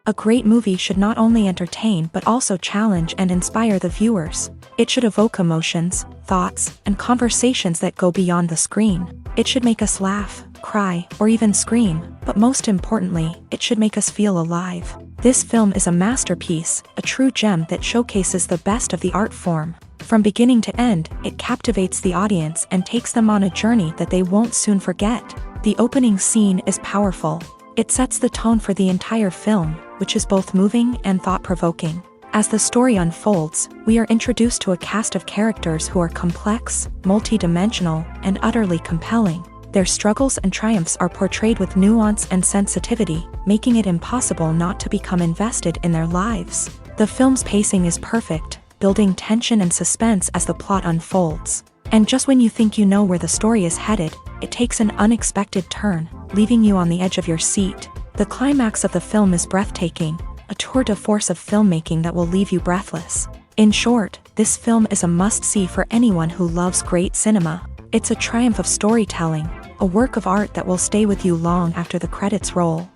A great movie should not only entertain but also challenge and inspire the viewers. It should evoke emotions, thoughts, and conversations that go beyond the screen. It should make us laugh, cry, or even scream, but most importantly, it should make us feel alive. This film is a masterpiece, a true gem that showcases the best of the art form. From beginning to end, it captivates the audience and takes them on a journey that they won't soon forget. The opening scene is powerful. It sets the tone for the entire film, which is both moving and thought-provoking. As the story unfolds, we are introduced to a cast of characters who are complex, multi-dimensional, and utterly compelling. Their struggles and triumphs are portrayed with nuance and sensitivity, making it impossible not to become invested in their lives. The film's pacing is perfect, building tension and suspense as the plot unfolds. And just when you think you know where the story is headed, it takes an unexpected turn, leaving you on the edge of your seat. The climax of the film is breathtaking, a tour de force of filmmaking that will leave you breathless. In short, this film is a must-see for anyone who loves great cinema. It's a triumph of storytelling, a work of art that will stay with you long after the credits roll.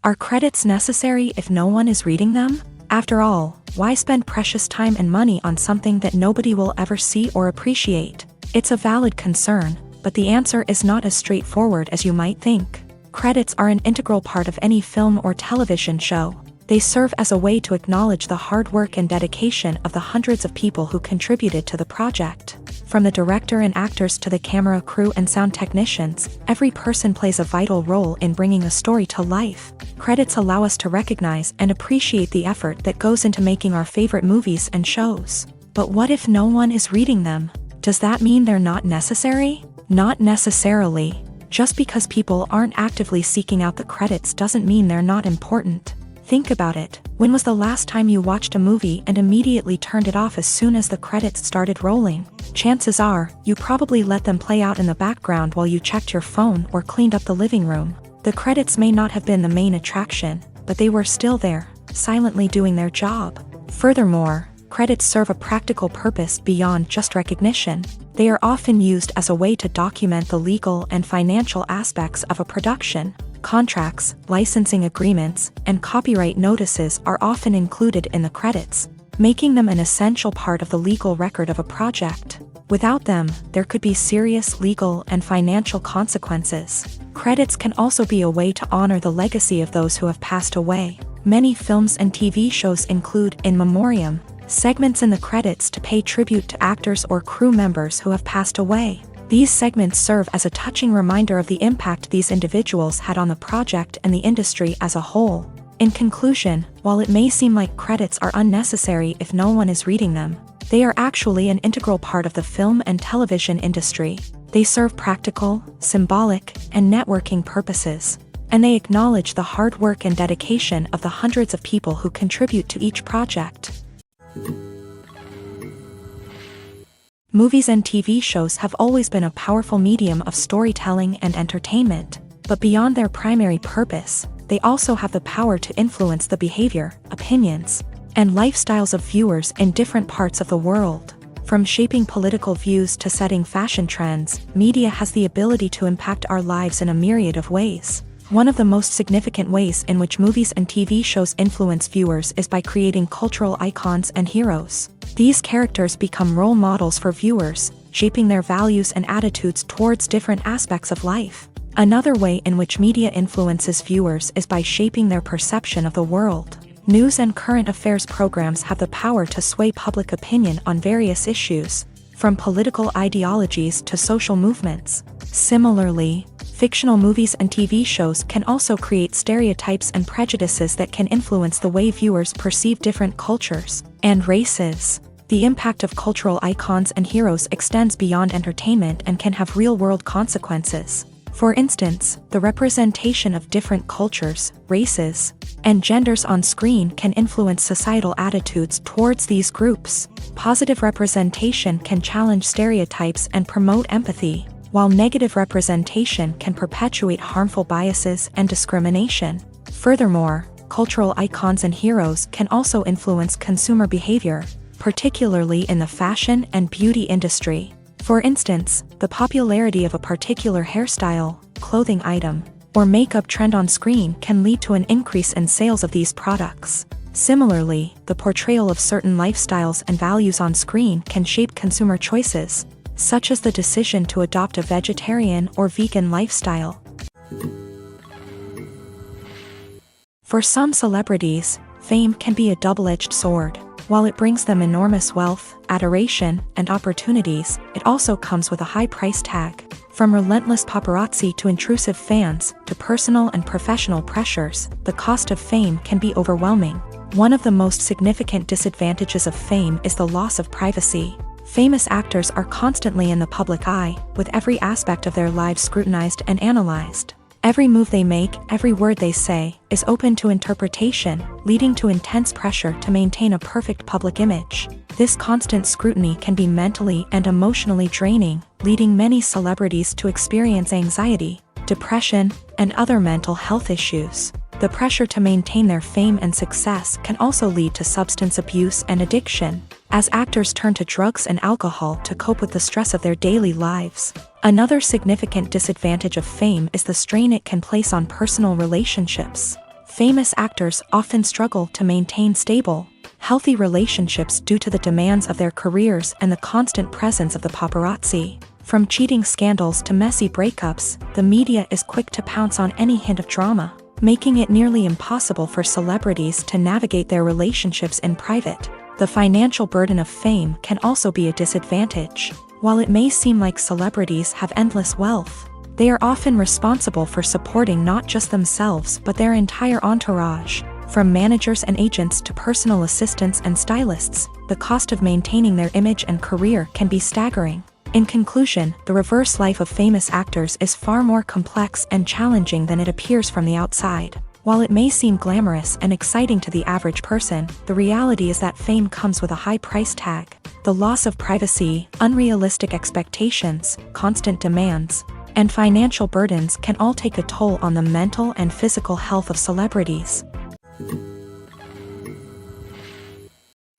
Are credits necessary if no one is reading them? After all, why spend precious time and money on something that nobody will ever see or appreciate? It's a valid concern, but the answer is not as straightforward as you might think. Credits are an integral part of any film or television show. They serve as a way to acknowledge the hard work and dedication of the hundreds of people who contributed to the project. From the director and actors to the camera crew and sound technicians, every person plays a vital role in bringing a story to life. Credits allow us to recognize and appreciate the effort that goes into making our favorite movies and shows. But what if no one is reading them? Does that mean they're not necessary? Not necessarily. Just because people aren't actively seeking out the credits doesn't mean they're not important. Think about it. When was the last time you watched a movie and immediately turned it off as soon as the credits started rolling? Chances are, you probably let them play out in the background while you checked your phone or cleaned up the living room. The credits may not have been the main attraction, but they were still there, silently doing their job. Furthermore, credits serve a practical purpose beyond just recognition. They are often used as a way to document the legal and financial aspects of a production. Contracts, licensing agreements, and copyright notices are often included in the credits, making them an essential part of the legal record of a project. Without them, there could be serious legal and financial consequences. Credits can also be a way to honor the legacy of those who have passed away. Many films and TV shows include in memoriam segments in the credits to pay tribute to actors or crew members who have passed away. These segments serve as a touching reminder of the impact these individuals had on the project and the industry as a whole. In conclusion, while it may seem like credits are unnecessary if no one is reading them, they are actually an integral part of the film and television industry. They serve practical, symbolic, and networking purposes, and they acknowledge the hard work and dedication of the hundreds of people who contribute to each project. Movies and TV shows have always been a powerful medium of storytelling and entertainment, but beyond their primary purpose, they also have the power to influence the behavior, opinions, and lifestyles of viewers in different parts of the world. From shaping political views to setting fashion trends, media has the ability to impact our lives in a myriad of ways. One of the most significant ways in which movies and TV shows influence viewers is by creating cultural icons and heroes. These characters become role models for viewers, shaping their values and attitudes towards different aspects of life. Another way in which media influences viewers is by shaping their perception of the world. News and current affairs programs have the power to sway public opinion on various issues, from political ideologies to social movements. Similarly, fictional movies and TV shows can also create stereotypes and prejudices that can influence the way viewers perceive different cultures and races. The impact of cultural icons and heroes extends beyond entertainment and can have real-world consequences. For instance, the representation of different cultures, races, and genders on screen can influence societal attitudes towards these groups. Positive representation can challenge stereotypes and promote empathy, while negative representation can perpetuate harmful biases and discrimination. Furthermore, cultural icons and heroes can also influence consumer behavior, particularly in the fashion and beauty industry. For instance, the popularity of a particular hairstyle, clothing item, or makeup trend on screen can lead to an increase in sales of these products. Similarly, the portrayal of certain lifestyles and values on screen can shape consumer choices, such as the decision to adopt a vegetarian or vegan lifestyle. For some celebrities, fame can be a double-edged sword. While it brings them enormous wealth, adoration, and opportunities, it also comes with a high price tag. From relentless paparazzi to intrusive fans, to personal and professional pressures, the cost of fame can be overwhelming. One of the most significant disadvantages of fame is the loss of privacy. Famous actors are constantly in the public eye, with every aspect of their lives scrutinized and analyzed. Every move they make, every word they say, is open to interpretation, leading to intense pressure to maintain a perfect public image. This constant scrutiny can be mentally and emotionally draining, leading many celebrities to experience anxiety, depression, and other mental health issues. The pressure to maintain their fame and success can also lead to substance abuse and addiction, as actors turn to drugs and alcohol to cope with the stress of their daily lives. Another significant disadvantage of fame is the strain it can place on personal relationships. Famous actors often struggle to maintain stable, healthy relationships due to the demands of their careers and the constant presence of the paparazzi. From cheating scandals to messy breakups, the media is quick to pounce on any hint of drama, making it nearly impossible for celebrities to navigate their relationships in private. The financial burden of fame can also be a disadvantage. While it may seem like celebrities have endless wealth, they are often responsible for supporting not just themselves but their entire entourage. From managers and agents to personal assistants and stylists, the cost of maintaining their image and career can be staggering. In conclusion, the reverse life of famous actors is far more complex and challenging than it appears from the outside. While it may seem glamorous and exciting to the average person, the reality is that fame comes with a high price tag. The loss of privacy, unrealistic expectations, constant demands, and financial burdens can all take a toll on the mental and physical health of celebrities.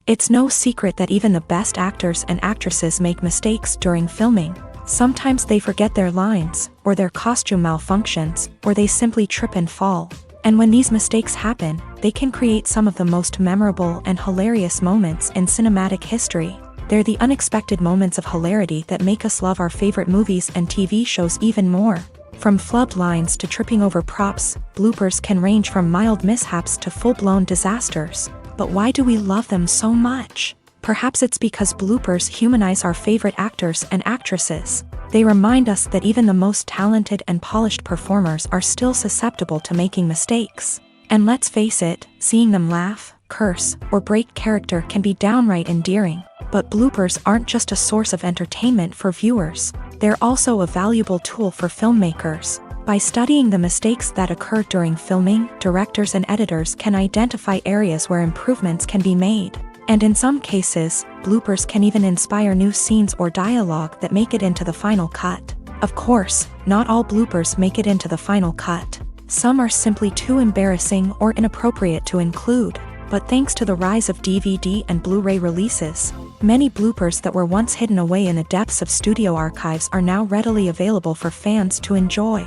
It's no secret that even the best actors and actresses make mistakes during filming. Sometimes they forget their lines, or their costume malfunctions, or they simply trip and fall. And when these mistakes happen, they can create some of the most memorable and hilarious moments in cinematic history. They're the unexpected moments of hilarity that make us love our favorite movies and TV shows even more. From flubbed lines to tripping over props, bloopers can range from mild mishaps to full-blown disasters. But why do we love them so much? Perhaps it's because bloopers humanize our favorite actors and actresses. They remind us that even the most talented and polished performers are still susceptible to making mistakes. And let's face it, seeing them laugh, curse, or break character can be downright endearing. But bloopers aren't just a source of entertainment for viewers. They're also a valuable tool for filmmakers. By studying the mistakes that occur during filming, directors and editors can identify areas where improvements can be made. And in some cases, bloopers can even inspire new scenes or dialogue that make it into the final cut. Of course, not all bloopers make it into the final cut. Some are simply too embarrassing or inappropriate to include. But thanks to the rise of DVD and Blu-ray releases, many bloopers that were once hidden away in the depths of studio archives are now readily available for fans to enjoy.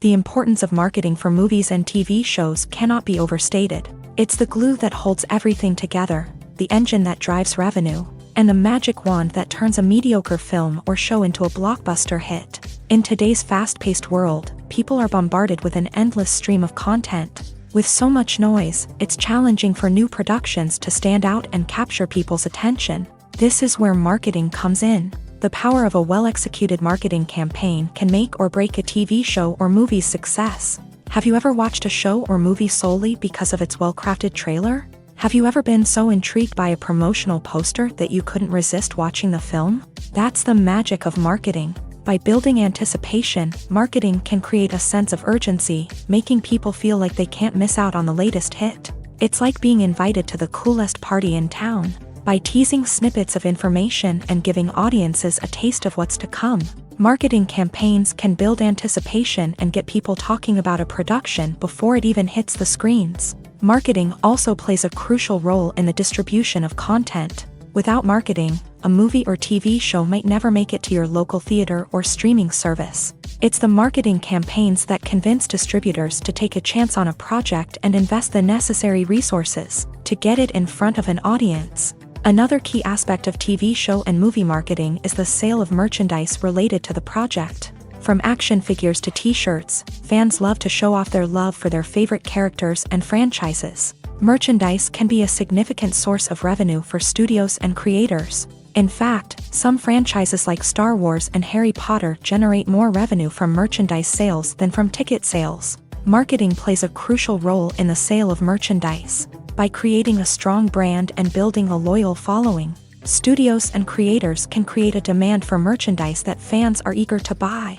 The importance of marketing for movies and TV shows cannot be overstated. It's the glue that holds everything together, the engine that drives revenue, and the magic wand that turns a mediocre film or show into a blockbuster hit. In today's fast-paced world, people are bombarded with an endless stream of content. With so much noise, it's challenging for new productions to stand out and capture people's attention. This is where marketing comes in. The power of a well-executed marketing campaign can make or break a TV show or movie's success. Have you ever watched a show or movie solely because of its well-crafted trailer? Have you ever been so intrigued by a promotional poster that you couldn't resist watching the film? That's the magic of marketing. By building anticipation, marketing can create a sense of urgency, making people feel like they can't miss out on the latest hit. It's like being invited to the coolest party in town. By teasing snippets of information and giving audiences a taste of what's to come, marketing campaigns can build anticipation and get people talking about a production before it even hits the screens. Marketing also plays a crucial role in the distribution of content. Without marketing, a movie or TV show might never make it to your local theater or streaming service. It's the marketing campaigns that convince distributors to take a chance on a project and invest the necessary resources to get it in front of an audience. Another key aspect of TV show and movie marketing is the sale of merchandise related to the project. From action figures to t-shirts, fans love to show off their love for their favorite characters and franchises. Merchandise can be a significant source of revenue for studios and creators. In fact, some franchises like Star Wars and Harry Potter generate more revenue from merchandise sales than from ticket sales. Marketing plays a crucial role in the sale of merchandise. By creating a strong brand and building a loyal following, studios and creators can create a demand for merchandise that fans are eager to buy.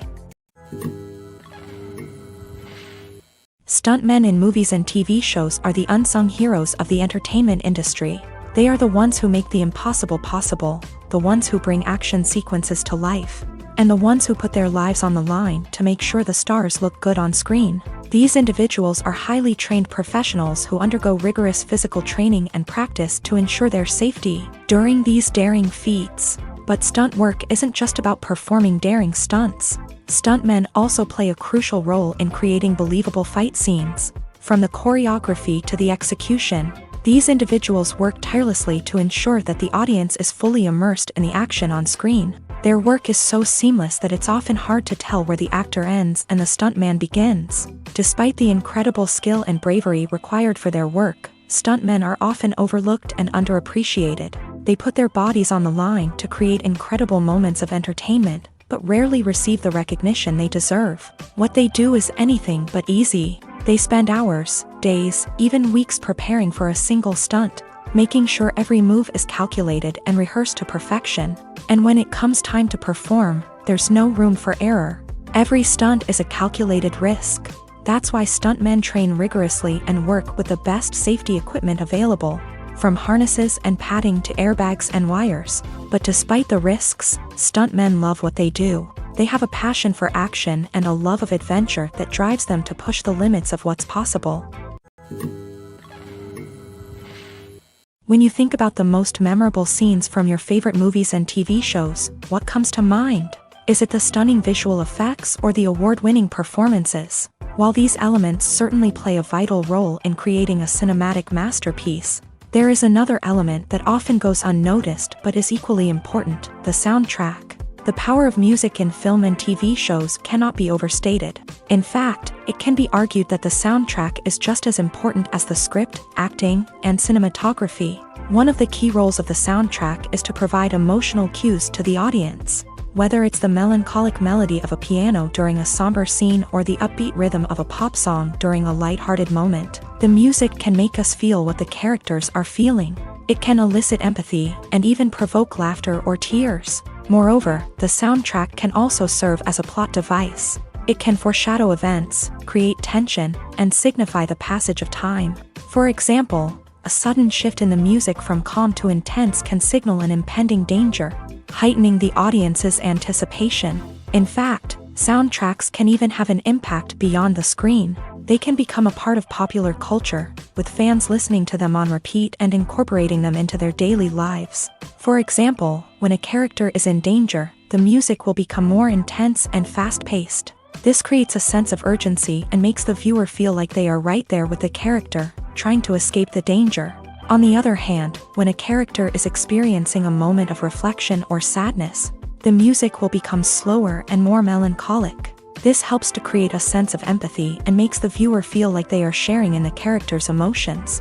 Stuntmen in movies and TV shows are the unsung heroes of the entertainment industry. They are the ones who make the impossible possible, the ones who bring action sequences to life, and the ones who put their lives on the line to make sure the stars look good on screen. These individuals are highly trained professionals who undergo rigorous physical training and practice to ensure their safety during these daring feats. But stunt work isn't just about performing daring stunts. Stuntmen also play a crucial role in creating believable fight scenes. From the choreography to the execution, these individuals work tirelessly to ensure that the audience is fully immersed in the action on screen. Their work is so seamless that it's often hard to tell where the actor ends and the stuntman begins. Despite the incredible skill and bravery required for their work, stuntmen are often overlooked and underappreciated. They put their bodies on the line to create incredible moments of entertainment, but rarely receive the recognition they deserve. What they do is anything but easy. They spend hours, days, even weeks preparing for a single stunt, making sure every move is calculated and rehearsed to perfection. And when it comes time to perform, there's no room for error. Every stunt is a calculated risk. That's why stuntmen train rigorously and work with the best safety equipment available, from harnesses and padding to airbags and wires. But despite the risks, stuntmen love what they do. They have a passion for action and a love of adventure that drives them to push the limits of what's possible. When you think about the most memorable scenes from your favorite movies and TV shows, what comes to mind? Is it the stunning visual effects or the award-winning performances? While these elements certainly play a vital role in creating a cinematic masterpiece, there is another element that often goes unnoticed but is equally important: the soundtrack. The power of music in film and TV shows cannot be overstated. In fact, it can be argued that the soundtrack is just as important as the script, acting, and cinematography. One of the key roles of the soundtrack is to provide emotional cues to the audience. Whether it's the melancholic melody of a piano during a somber scene or the upbeat rhythm of a pop song during a lighthearted moment, the music can make us feel what the characters are feeling. It can elicit empathy and even provoke laughter or tears. Moreover, the soundtrack can also serve as a plot device. It can foreshadow events, create tension, and signify the passage of time. For example, a sudden shift in the music from calm to intense can signal an impending danger, heightening the audience's anticipation. In fact, soundtracks can even have an impact beyond the screen. They can become a part of popular culture, with fans listening to them on repeat and incorporating them into their daily lives. For example, when a character is in danger, the music will become more intense and fast-paced. This creates a sense of urgency and makes the viewer feel like they are right there with the character, trying to escape the danger. On the other hand, when a character is experiencing a moment of reflection or sadness, the music will become slower and more melancholic. This helps to create a sense of empathy and makes the viewer feel like they are sharing in the character's emotions.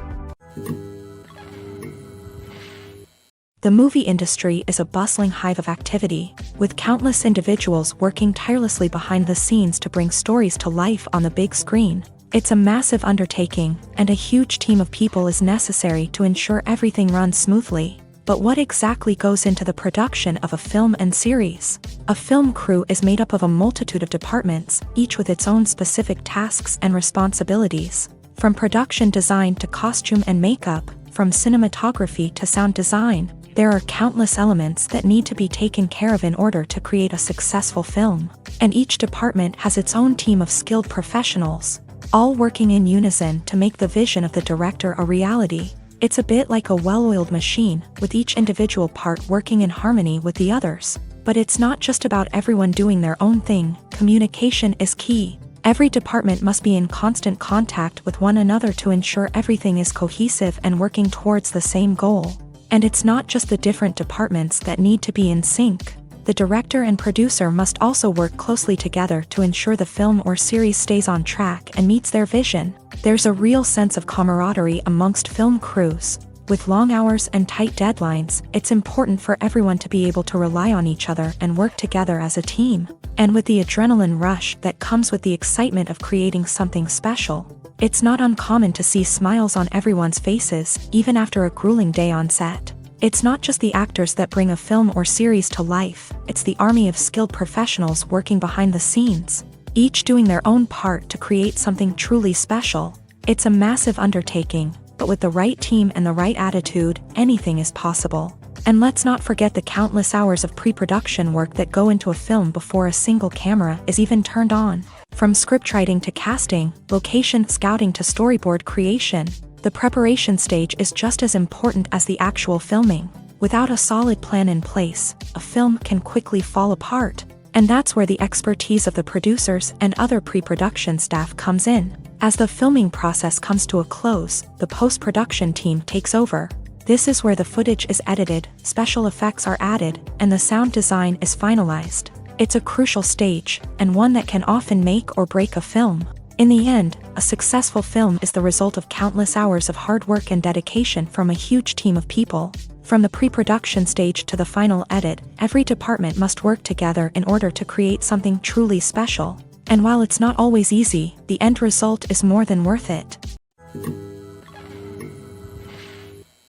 The movie industry is a bustling hive of activity, with countless individuals working tirelessly behind the scenes to bring stories to life on the big screen. It's a massive undertaking, and a huge team of people is necessary to ensure everything runs smoothly. But what exactly goes into the production of a film and series? A film crew is made up of a multitude of departments, each with its own specific tasks and responsibilities. From production design to costume and makeup, from cinematography to sound design, there are countless elements that need to be taken care of in order to create a successful film. And each department has its own team of skilled professionals, all working in unison to make the vision of the director a reality. It's a bit like a well-oiled machine, with each individual part working in harmony with the others. But it's not just about everyone doing their own thing. Communication is key. Every department must be in constant contact with one another to ensure everything is cohesive and working towards the same goal. And it's not just the different departments that need to be in sync. The director and producer must also work closely together to ensure the film or series stays on track and meets their vision. There's a real sense of camaraderie amongst film crews. With long hours and tight deadlines, it's important for everyone to be able to rely on each other and work together as a team. And with the adrenaline rush that comes with the excitement of creating something special, it's not uncommon to see smiles on everyone's faces, even after a grueling day on set. It's not just the actors that bring a film or series to life, it's the army of skilled professionals working behind the scenes, each doing their own part to create something truly special. It's a massive undertaking, but with the right team and the right attitude, anything is possible. And let's not forget the countless hours of pre-production work that go into a film before a single camera is even turned on. From scriptwriting to casting, location scouting to storyboard creation, the preparation stage is just as important as the actual filming. Without a solid plan in place, a film can quickly fall apart. And that's where the expertise of the producers and other pre-production staff comes in. As the filming process comes to a close, the post-production team takes over. This is where the footage is edited, special effects are added, and the sound design is finalized. It's a crucial stage, and one that can often make or break a film. In the end, a successful film is the result of countless hours of hard work and dedication from a huge team of people. From the pre-production stage to the final edit, every department must work together in order to create something truly special. And while it's not always easy, the end result is more than worth it.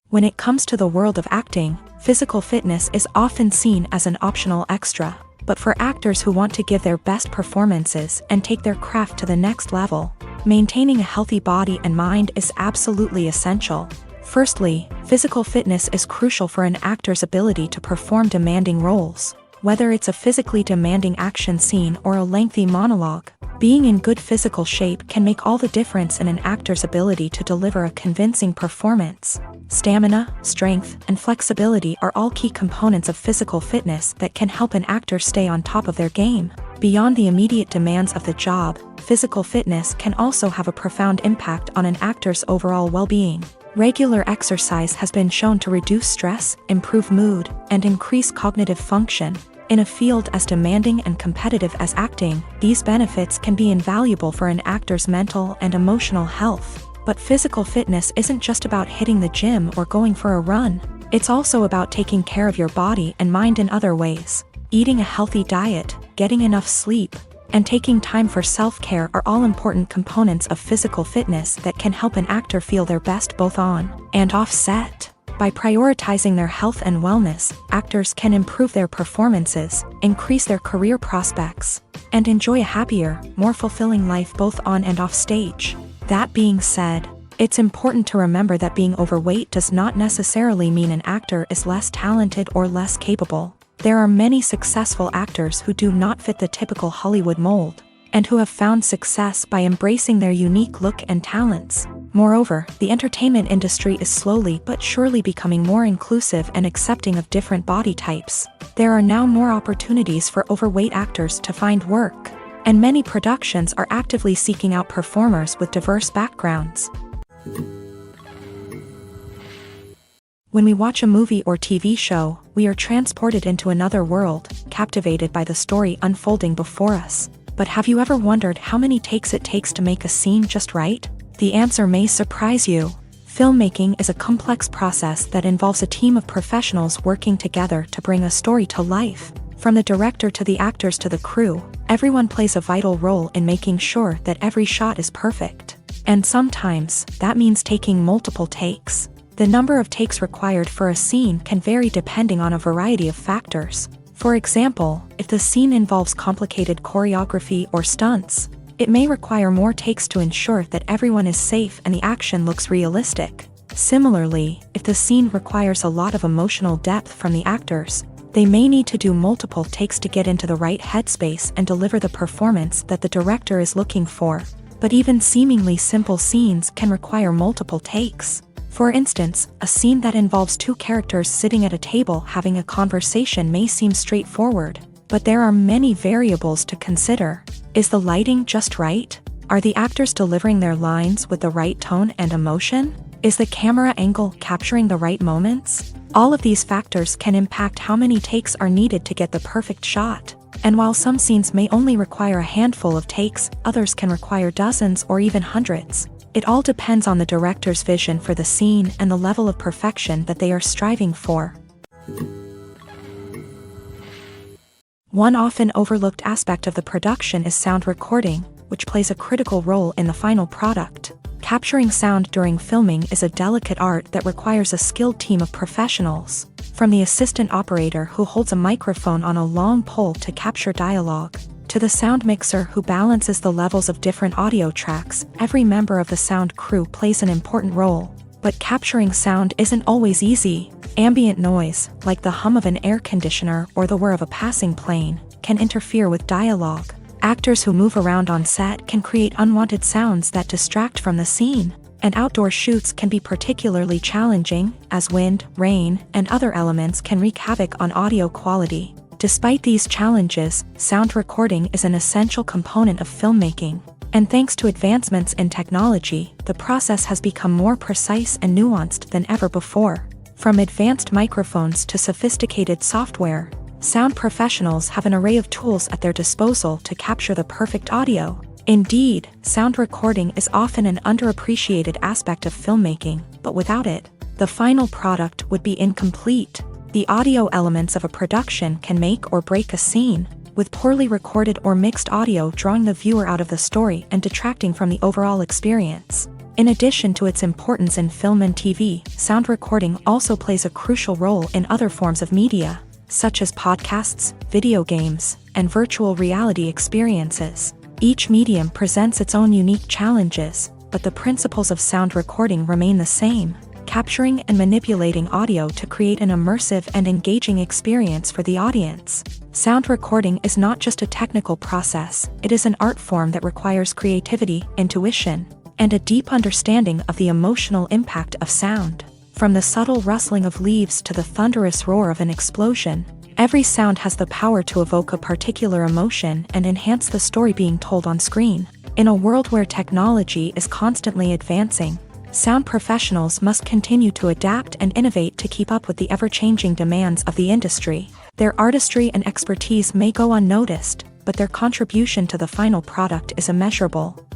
When it comes to the world of acting, physical fitness is often seen as an optional extra. But for actors who want to give their best performances and take their craft to the next level, maintaining a healthy body and mind is absolutely essential. Firstly, physical fitness is crucial for an actor's ability to perform demanding roles. Whether it's a physically demanding action scene or a lengthy monologue, being in good physical shape can make all the difference in an actor's ability to deliver a convincing performance. Stamina, strength, and flexibility are all key components of physical fitness that can help an actor stay on top of their game. Beyond the immediate demands of the job, physical fitness can also have a profound impact on an actor's overall well-being. Regular exercise has been shown to reduce stress, improve mood, and increase cognitive function. In a field as demanding and competitive as acting, these benefits can be invaluable for an actor's mental and emotional health. But physical fitness isn't just about hitting the gym or going for a run. It's also about taking care of your body and mind in other ways. Eating a healthy diet, getting enough sleep, and taking time for self-care are all important components of physical fitness that can help an actor feel their best both on and off set. By prioritizing their health and wellness, actors can improve their performances, increase their career prospects, and enjoy a happier, more fulfilling life both on and off stage. That being said, it's important to remember that being overweight does not necessarily mean an actor is less talented or less capable. There are many successful actors who do not fit the typical Hollywood mold, and who have found success by embracing their unique look and talents. Moreover, the entertainment industry is slowly but surely becoming more inclusive and accepting of different body types. There are now more opportunities for overweight actors to find work, and many productions are actively seeking out performers with diverse backgrounds. When we watch a movie or TV show, we are transported into another world, captivated by the story unfolding before us. But have you ever wondered how many takes it takes to make a scene just right? The answer may surprise you. Filmmaking is a complex process that involves a team of professionals working together to bring a story to life. From the director to the actors to the crew, everyone plays a vital role in making sure that every shot is perfect. And sometimes, that means taking multiple takes. The number of takes required for a scene can vary depending on a variety of factors. For example, if the scene involves complicated choreography or stunts, it may require more takes to ensure that everyone is safe and the action looks realistic. Similarly, if the scene requires a lot of emotional depth from the actors, they may need to do multiple takes to get into the right headspace and deliver the performance that the director is looking for. But even seemingly simple scenes can require multiple takes. For instance, a scene that involves two characters sitting at a table having a conversation may seem straightforward, but there are many variables to consider. Is the lighting just right? Are the actors delivering their lines with the right tone and emotion? Is the camera angle capturing the right moments? All of these factors can impact how many takes are needed to get the perfect shot. And while some scenes may only require a handful of takes, others can require dozens or even hundreds. It all depends on the director's vision for the scene and the level of perfection that they are striving for. One often overlooked aspect of the production is sound recording, which plays a critical role in the final product. Capturing sound during filming is a delicate art that requires a skilled team of professionals. From the assistant operator who holds a microphone on a long pole to capture dialogue, to the sound mixer who balances the levels of different audio tracks, every member of the sound crew plays an important role. But capturing sound isn't always easy. Ambient noise, like the hum of an air conditioner or the whir of a passing plane, can interfere with dialogue. Actors who move around on set can create unwanted sounds that distract from the scene. And outdoor shoots can be particularly challenging, as wind, rain, and other elements can wreak havoc on audio quality. Despite these challenges, sound recording is an essential component of filmmaking. And thanks to advancements in technology, the process has become more precise and nuanced than ever before. From advanced microphones to sophisticated software, sound professionals have an array of tools at their disposal to capture the perfect audio. Indeed, sound recording is often an underappreciated aspect of filmmaking, but without it, the final product would be incomplete. The audio elements of a production can make or break a scene, with poorly recorded or mixed audio drawing the viewer out of the story and detracting from the overall experience. In addition to its importance in film and TV, sound recording also plays a crucial role in other forms of media, such as podcasts, video games, and virtual reality experiences. Each medium presents its own unique challenges, but the principles of sound recording remain the same: capturing and manipulating audio to create an immersive and engaging experience for the audience. Sound recording is not just a technical process, it is an art form that requires creativity, intuition, and a deep understanding of the emotional impact of sound. From the subtle rustling of leaves to the thunderous roar of an explosion, every sound has the power to evoke a particular emotion and enhance the story being told on screen. In a world where technology is constantly advancing, sound professionals must continue to adapt and innovate to keep up with the ever-changing demands of the industry. Their artistry and expertise may go unnoticed, but their contribution to the final product is immeasurable.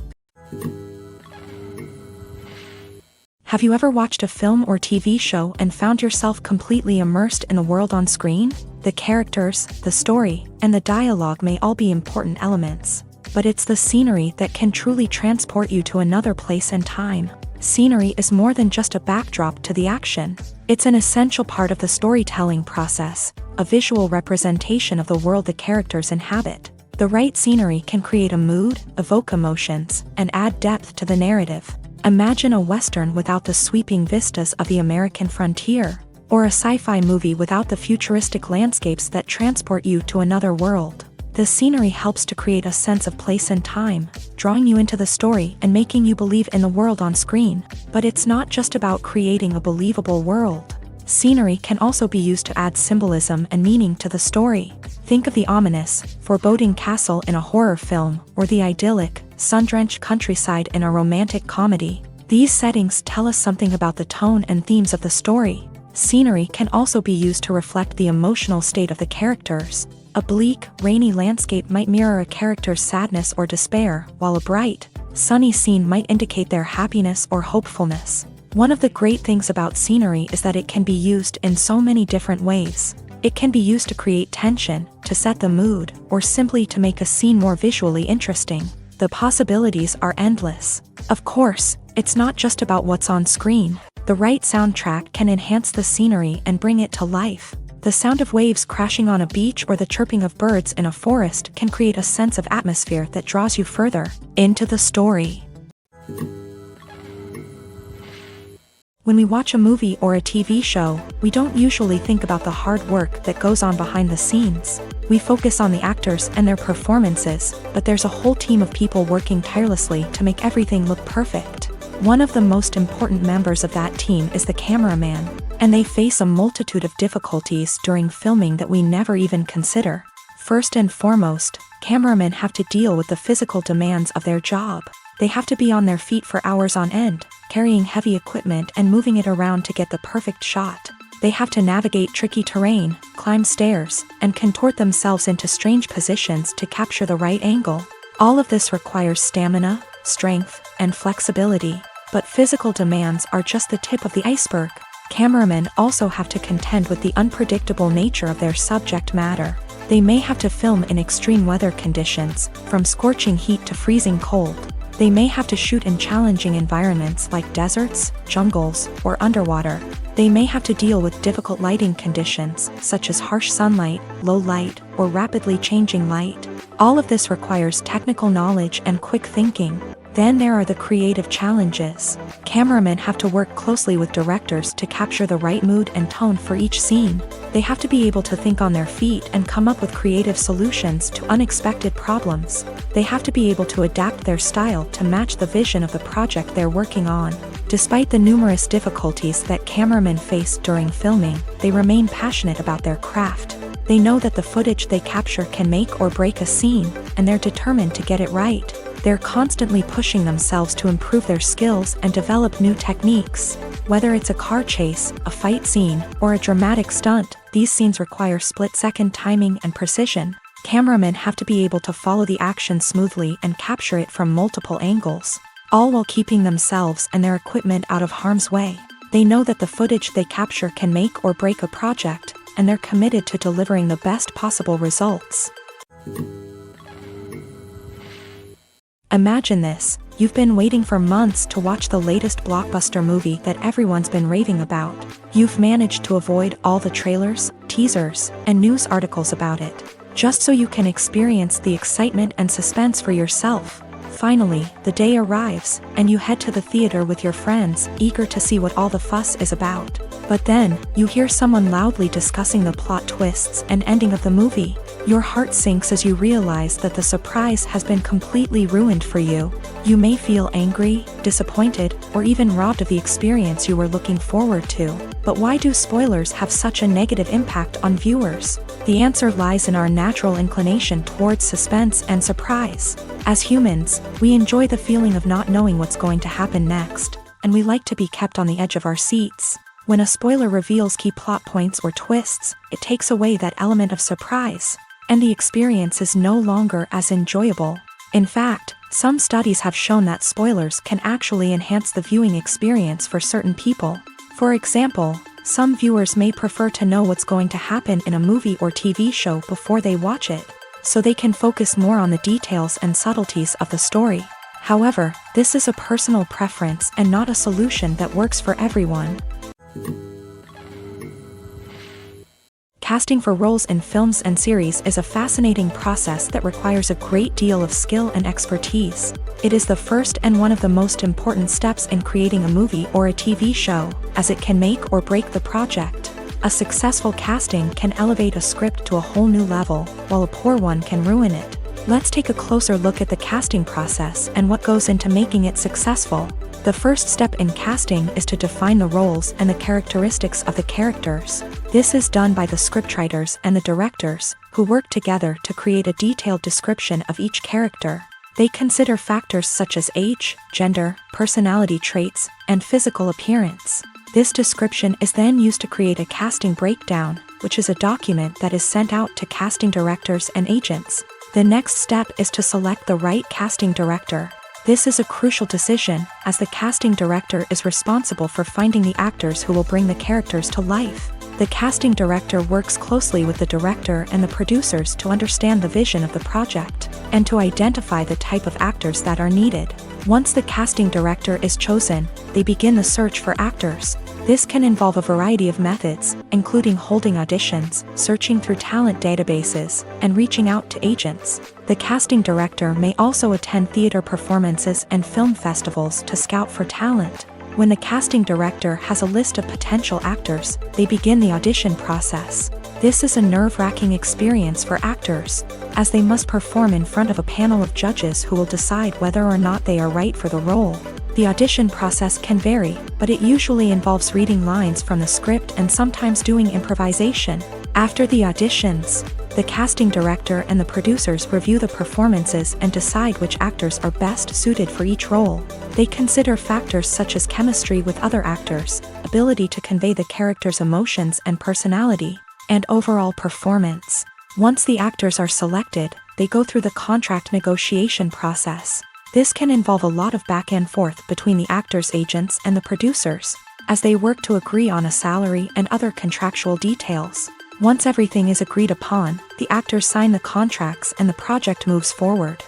Have you ever watched a film or TV show and found yourself completely immersed in the world on screen? The characters, the story, and the dialogue may all be important elements, but it's the scenery that can truly transport you to another place and time. Scenery is more than just a backdrop to the action. It's an essential part of the storytelling process, a visual representation of the world the characters inhabit. The right scenery can create a mood, evoke emotions, and add depth to the narrative. Imagine a Western without the sweeping vistas of the American frontier, or a sci-fi movie without the futuristic landscapes that transport you to another world. The scenery helps to create a sense of place and time, drawing you into the story and making you believe in the world on screen. But it's not just about creating a believable world. Scenery can also be used to add symbolism and meaning to the story. Think of the ominous, foreboding castle in a horror film, or the idyllic, sun-drenched countryside in a romantic comedy. These settings tell us something about the tone and themes of the story. Scenery can also be used to reflect the emotional state of the characters. A bleak, rainy landscape might mirror a character's sadness or despair, while a bright, sunny scene might indicate their happiness or hopefulness. One of the great things about scenery is that it can be used in so many different ways. It can be used to create tension, to set the mood, or simply to make a scene more visually interesting. The possibilities are endless. Of course, it's not just about what's on screen. The right soundtrack can enhance the scenery and bring it to life. The sound of waves crashing on a beach or the chirping of birds in a forest can create a sense of atmosphere that draws you further into the story. When we watch a movie or a TV show, we don't usually think about the hard work that goes on behind the scenes. We focus on the actors and their performances, but there's a whole team of people working tirelessly to make everything look perfect. One of the most important members of that team is the cameraman, and they face a multitude of difficulties during filming that we never even consider. First and foremost, cameramen have to deal with the physical demands of their job. They have to be on their feet for hours on end, carrying heavy equipment and moving it around to get the perfect shot. They have to navigate tricky terrain, climb stairs, and contort themselves into strange positions to capture the right angle. All of this requires stamina, strength, and flexibility. But physical demands are just the tip of the iceberg. Cameramen also have to contend with the unpredictable nature of their subject matter. They may have to film in extreme weather conditions, from scorching heat to freezing cold. They may have to shoot in challenging environments like deserts, jungles, or underwater. They may have to deal with difficult lighting conditions, such as harsh sunlight, low light, or rapidly changing light. All of this requires technical knowledge and quick thinking. Then there are the creative challenges. Cameramen have to work closely with directors to capture the right mood and tone for each scene. They have to be able to think on their feet and come up with creative solutions to unexpected problems. They have to be able to adapt their style to match the vision of the project they're working on. Despite the numerous difficulties that cameramen face during filming, they remain passionate about their craft. They know that the footage they capture can make or break a scene, and they're determined to get it right. They're constantly pushing themselves to improve their skills and develop new techniques. Whether it's a car chase, a fight scene, or a dramatic stunt, these scenes require split-second timing and precision. Cameramen have to be able to follow the action smoothly and capture it from multiple angles, all while keeping themselves and their equipment out of harm's way. They know that the footage they capture can make or break a project, and they're committed to delivering the best possible results. Imagine this: you've been waiting for months to watch the latest blockbuster movie that everyone's been raving about. You've managed to avoid all the trailers, teasers, and news articles about it, just so you can experience the excitement and suspense for yourself. Finally, the day arrives, and you head to the theater with your friends, eager to see what all the fuss is about. But then, you hear someone loudly discussing the plot twists and ending of the movie. Your heart sinks as you realize that the surprise has been completely ruined for you. You may feel angry, disappointed, or even robbed of the experience you were looking forward to. But why do spoilers have such a negative impact on viewers? The answer lies in our natural inclination towards suspense and surprise. As humans, we enjoy the feeling of not knowing what's going to happen next, and we like to be kept on the edge of our seats. When a spoiler reveals key plot points or twists, it takes away that element of surprise, and the experience is no longer as enjoyable. In fact, some studies have shown that spoilers can actually enhance the viewing experience for certain people. For example, some viewers may prefer to know what's going to happen in a movie or TV show before they watch it, so they can focus more on the details and subtleties of the story. However, this is a personal preference and not a solution that works for everyone. Casting for roles in films and series is a fascinating process that requires a great deal of skill and expertise. It is the first and one of the most important steps in creating a movie or a TV show, as it can make or break the project. A successful casting can elevate a script to a whole new level, while a poor one can ruin it. Let's take a closer look at the casting process and what goes into making it successful. The first step in casting is to define the roles and the characteristics of the characters. This is done by the scriptwriters and the directors, who work together to create a detailed description of each character. They consider factors such as age, gender, personality traits, and physical appearance. This description is then used to create a casting breakdown, which is a document that is sent out to casting directors and agents. The next step is to select the right casting director. This is a crucial decision, as the casting director is responsible for finding the actors who will bring the characters to life. The casting director works closely with the director and the producers to understand the vision of the project, and to identify the type of actors that are needed. Once the casting director is chosen, they begin the search for actors. This can involve a variety of methods, including holding auditions, searching through talent databases, and reaching out to agents. The casting director may also attend theater performances and film festivals to scout for talent. When the casting director has a list of potential actors, they begin the audition process. This is a nerve-wracking experience for actors, as they must perform in front of a panel of judges who will decide whether or not they are right for the role. The audition process can vary, but it usually involves reading lines from the script and sometimes doing improvisation. After the auditions, the casting director and the producers review the performances and decide which actors are best suited for each role. They consider factors such as chemistry with other actors, ability to convey the character's emotions and personality, and overall performance. Once the actors are selected, they go through the contract negotiation process. This can involve a lot of back and forth between the actors' agents and the producers, as they work to agree on a salary and other contractual details. Once everything is agreed upon, the actors sign the contracts and the project moves forward.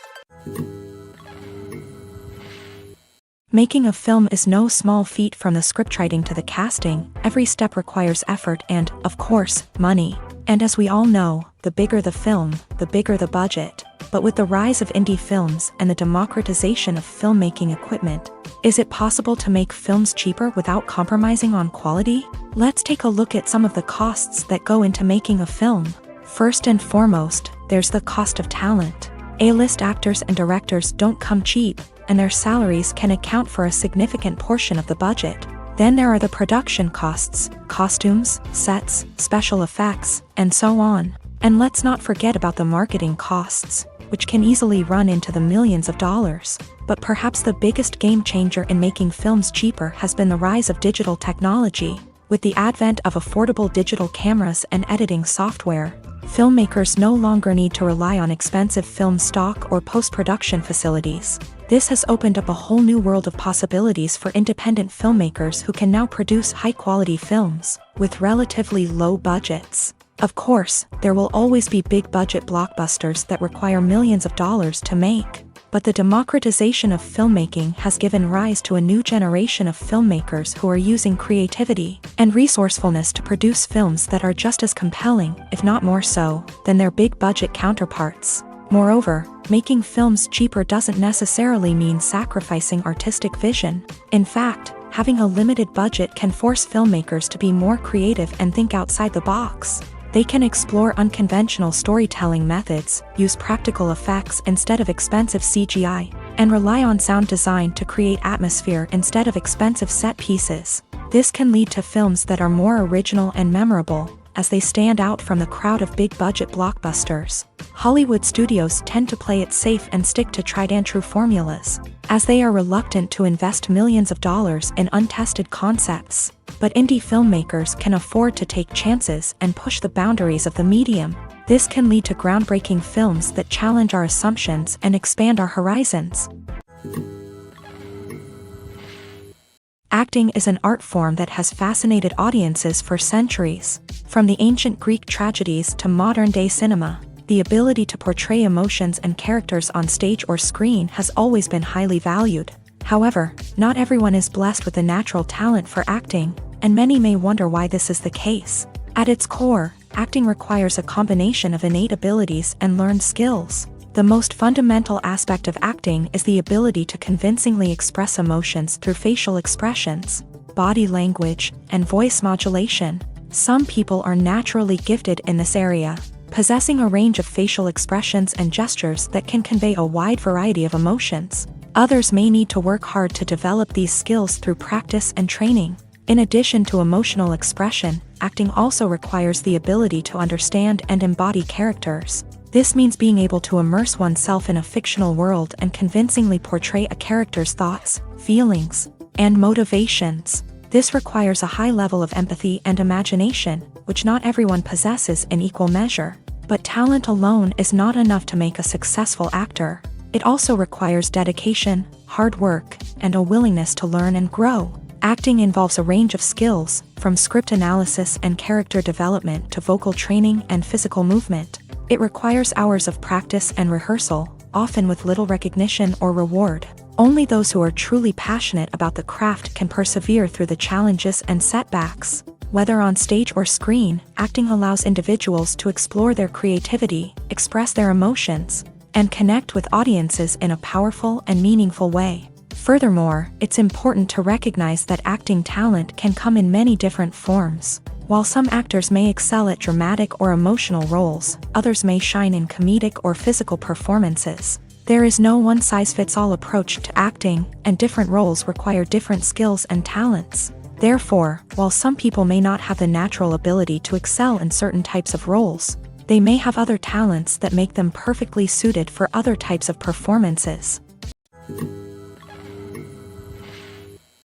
Making a film is no small feat. From the scriptwriting to the casting, every step requires effort and, of course, money. And as we all know, the bigger the film, the bigger the budget. But with the rise of indie films and the democratization of filmmaking equipment, is it possible to make films cheaper without compromising on quality? Let's take a look at some of the costs that go into making a film. First and foremost, there's the cost of talent. A-list actors and directors don't come cheap, and their salaries can account for a significant portion of the budget. Then there are the production costs, costumes, sets, special effects, and so on. And let's not forget about the marketing costs, which can easily run into the millions of dollars. But perhaps the biggest game changer in making films cheaper has been the rise of digital technology. With the advent of affordable digital cameras and editing software, filmmakers no longer need to rely on expensive film stock or post-production facilities. This has opened up a whole new world of possibilities for independent filmmakers who can now produce high-quality films with relatively low budgets. Of course, there will always be big-budget blockbusters that require millions of dollars to make. But the democratization of filmmaking has given rise to a new generation of filmmakers who are using creativity and resourcefulness to produce films that are just as compelling, if not more so, than their big-budget counterparts. Moreover, making films cheaper doesn't necessarily mean sacrificing artistic vision. In fact, having a limited budget can force filmmakers to be more creative and think outside the box. They can explore unconventional storytelling methods, use practical effects instead of expensive CGI, and rely on sound design to create atmosphere instead of expensive set pieces. This can lead to films that are more original and memorable, as they stand out from the crowd of big-budget blockbusters. Hollywood studios tend to play it safe and stick to tried-and-true formulas, as they are reluctant to invest millions of dollars in untested concepts. But indie filmmakers can afford to take chances and push the boundaries of the medium. This can lead to groundbreaking films that challenge our assumptions and expand our horizons. Acting is an art form that has fascinated audiences for centuries. From the ancient Greek tragedies to modern-day cinema, the ability to portray emotions and characters on stage or screen has always been highly valued. However, not everyone is blessed with a natural talent for acting, and many may wonder why this is the case. At its core, acting requires a combination of innate abilities and learned skills. The most fundamental aspect of acting is the ability to convincingly express emotions through facial expressions, body language, and voice modulation. Some people are naturally gifted in this area, possessing a range of facial expressions and gestures that can convey a wide variety of emotions. Others may need to work hard to develop these skills through practice and training. In addition to emotional expression, acting also requires the ability to understand and embody characters. This means being able to immerse oneself in a fictional world and convincingly portray a character's thoughts, feelings, and motivations. This requires a high level of empathy and imagination, which not everyone possesses in equal measure. But talent alone is not enough to make a successful actor. It also requires dedication, hard work, and a willingness to learn and grow. Acting involves a range of skills, from script analysis and character development to vocal training and physical movement. It requires hours of practice and rehearsal, often with little recognition or reward. Only those who are truly passionate about the craft can persevere through the challenges and setbacks. Whether on stage or screen, acting allows individuals to explore their creativity, express their emotions, and connect with audiences in a powerful and meaningful way. Furthermore, it's important to recognize that acting talent can come in many different forms. While some actors may excel at dramatic or emotional roles, others may shine in comedic or physical performances. There is no one-size-fits-all approach to acting, and different roles require different skills and talents. Therefore, while some people may not have the natural ability to excel in certain types of roles, they may have other talents that make them perfectly suited for other types of performances.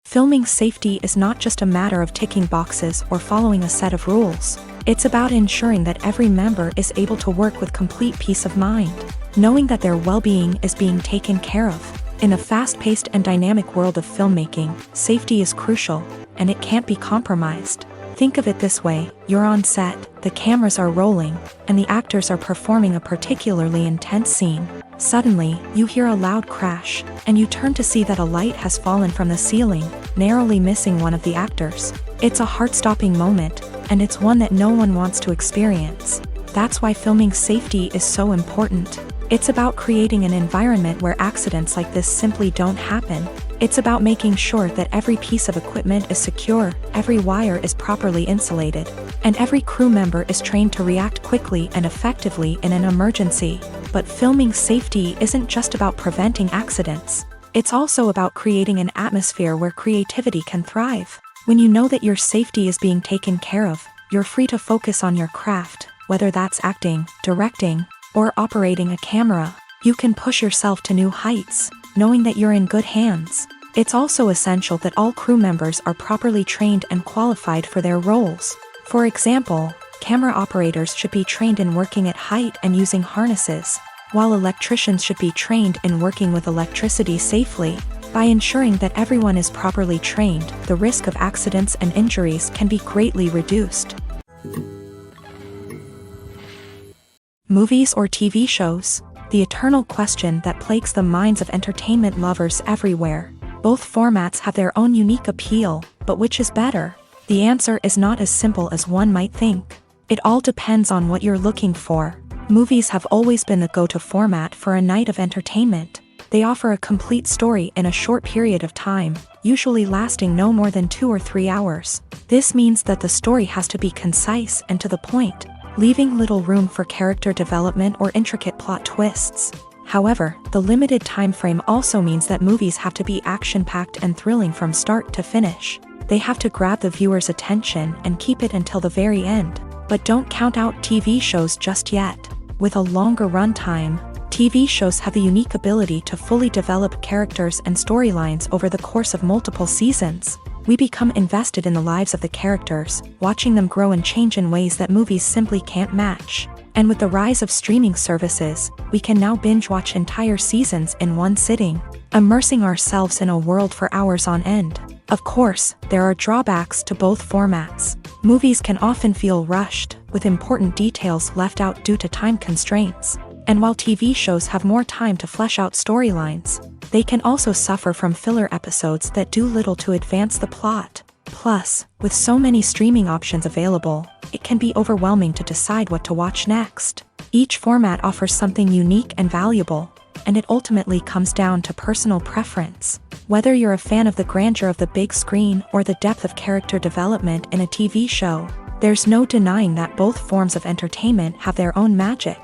Filming safety is not just a matter of ticking boxes or following a set of rules. It's about ensuring that every member is able to work with complete peace of mind, knowing that their well-being is being taken care of. In a fast-paced and dynamic world of filmmaking, safety is crucial, and it can't be compromised. Think of it this way: you're on set, the cameras are rolling, and the actors are performing a particularly intense scene. Suddenly, you hear a loud crash, and you turn to see that a light has fallen from the ceiling, narrowly missing one of the actors. It's a heart-stopping moment, and it's one that no one wants to experience. That's why filming safety is so important. It's about creating an environment where accidents like this simply don't happen. It's about making sure that every piece of equipment is secure, every wire is properly insulated, and every crew member is trained to react quickly and effectively in an emergency. But filming safety isn't just about preventing accidents. It's also about creating an atmosphere where creativity can thrive. When you know that your safety is being taken care of, you're free to focus on your craft, whether that's acting, directing, or operating a camera. You can push yourself to new heights, knowing that you're in good hands. It's also essential that all crew members are properly trained and qualified for their roles. For example, camera operators should be trained in working at height and using harnesses, while electricians should be trained in working with electricity safely. By ensuring that everyone is properly trained, the risk of accidents and injuries can be greatly reduced. Movies or TV shows? The eternal question that plagues the minds of entertainment lovers everywhere. Both formats have their own unique appeal, but which is better? The answer is not as simple as one might think. It all depends on what you're looking for. Movies have always been the go-to format for a night of entertainment. They offer a complete story in a short period of time, usually lasting no more than 2 or 3 hours. This means that the story has to be concise and to the point, leaving little room for character development or intricate plot twists. However, the limited time frame also means that movies have to be action-packed and thrilling from start to finish. They have to grab the viewer's attention and keep it until the very end. But don't count out TV shows just yet. With a longer runtime, TV shows have the unique ability to fully develop characters and storylines over the course of multiple seasons. We become invested in the lives of the characters, watching them grow and change in ways that movies simply can't match. And with the rise of streaming services, we can now binge-watch entire seasons in one sitting, immersing ourselves in a world for hours on end. Of course, there are drawbacks to both formats. Movies can often feel rushed, with important details left out due to time constraints. And while TV shows have more time to flesh out storylines, they can also suffer from filler episodes that do little to advance the plot. Plus, with so many streaming options available, it can be overwhelming to decide what to watch next. Each format offers something unique and valuable, and it ultimately comes down to personal preference. Whether you're a fan of the grandeur of the big screen or the depth of character development in a TV show, there's no denying that both forms of entertainment have their own magic.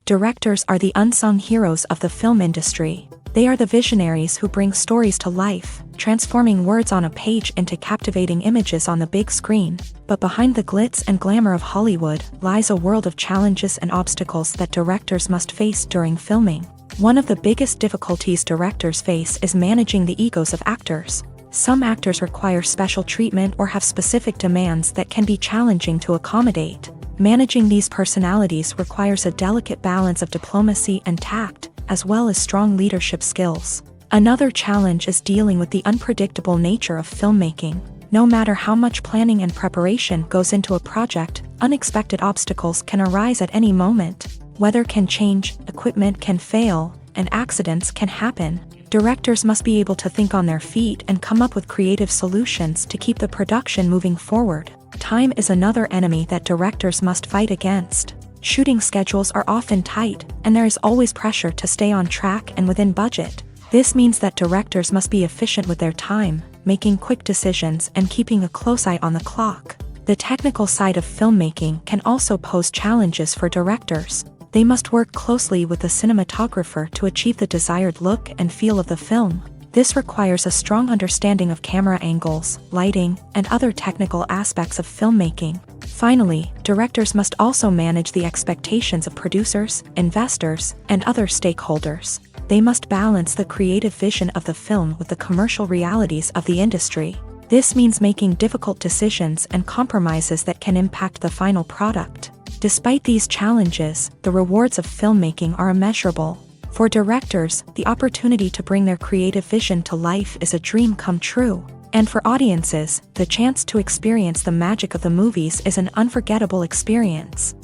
Directors are the unsung heroes of the film industry. They are the visionaries who bring stories to life, transforming words on a page into captivating images on the big screen. But behind the glitz and glamour of Hollywood lies a world of challenges and obstacles that directors must face during filming. One of the biggest difficulties directors face is managing the egos of actors. Some actors require special treatment or have specific demands that can be challenging to accommodate. Managing these personalities requires a delicate balance of diplomacy and tact, as well as strong leadership skills. Another challenge is dealing with the unpredictable nature of filmmaking. No matter how much planning and preparation goes into a project, unexpected obstacles can arise at any moment. Weather can change, equipment can fail, and accidents can happen. Directors must be able to think on their feet and come up with creative solutions to keep the production moving forward. Time is another enemy that directors must fight against. Shooting schedules are often tight, and there is always pressure to stay on track and within budget. This means that directors must be efficient with their time, making quick decisions and keeping a close eye on the clock. The technical side of filmmaking can also pose challenges for directors. They must work closely with the cinematographer to achieve the desired look and feel of the film. This requires a strong understanding of camera angles, lighting, and other technical aspects of filmmaking. Finally, directors must also manage the expectations of producers, investors, and other stakeholders. They must balance the creative vision of the film with the commercial realities of the industry. This means making difficult decisions and compromises that can impact the final product. Despite these challenges, the rewards of filmmaking are immeasurable. For directors, the opportunity to bring their creative vision to life is a dream come true. And for audiences, the chance to experience the magic of the movies is an unforgettable experience.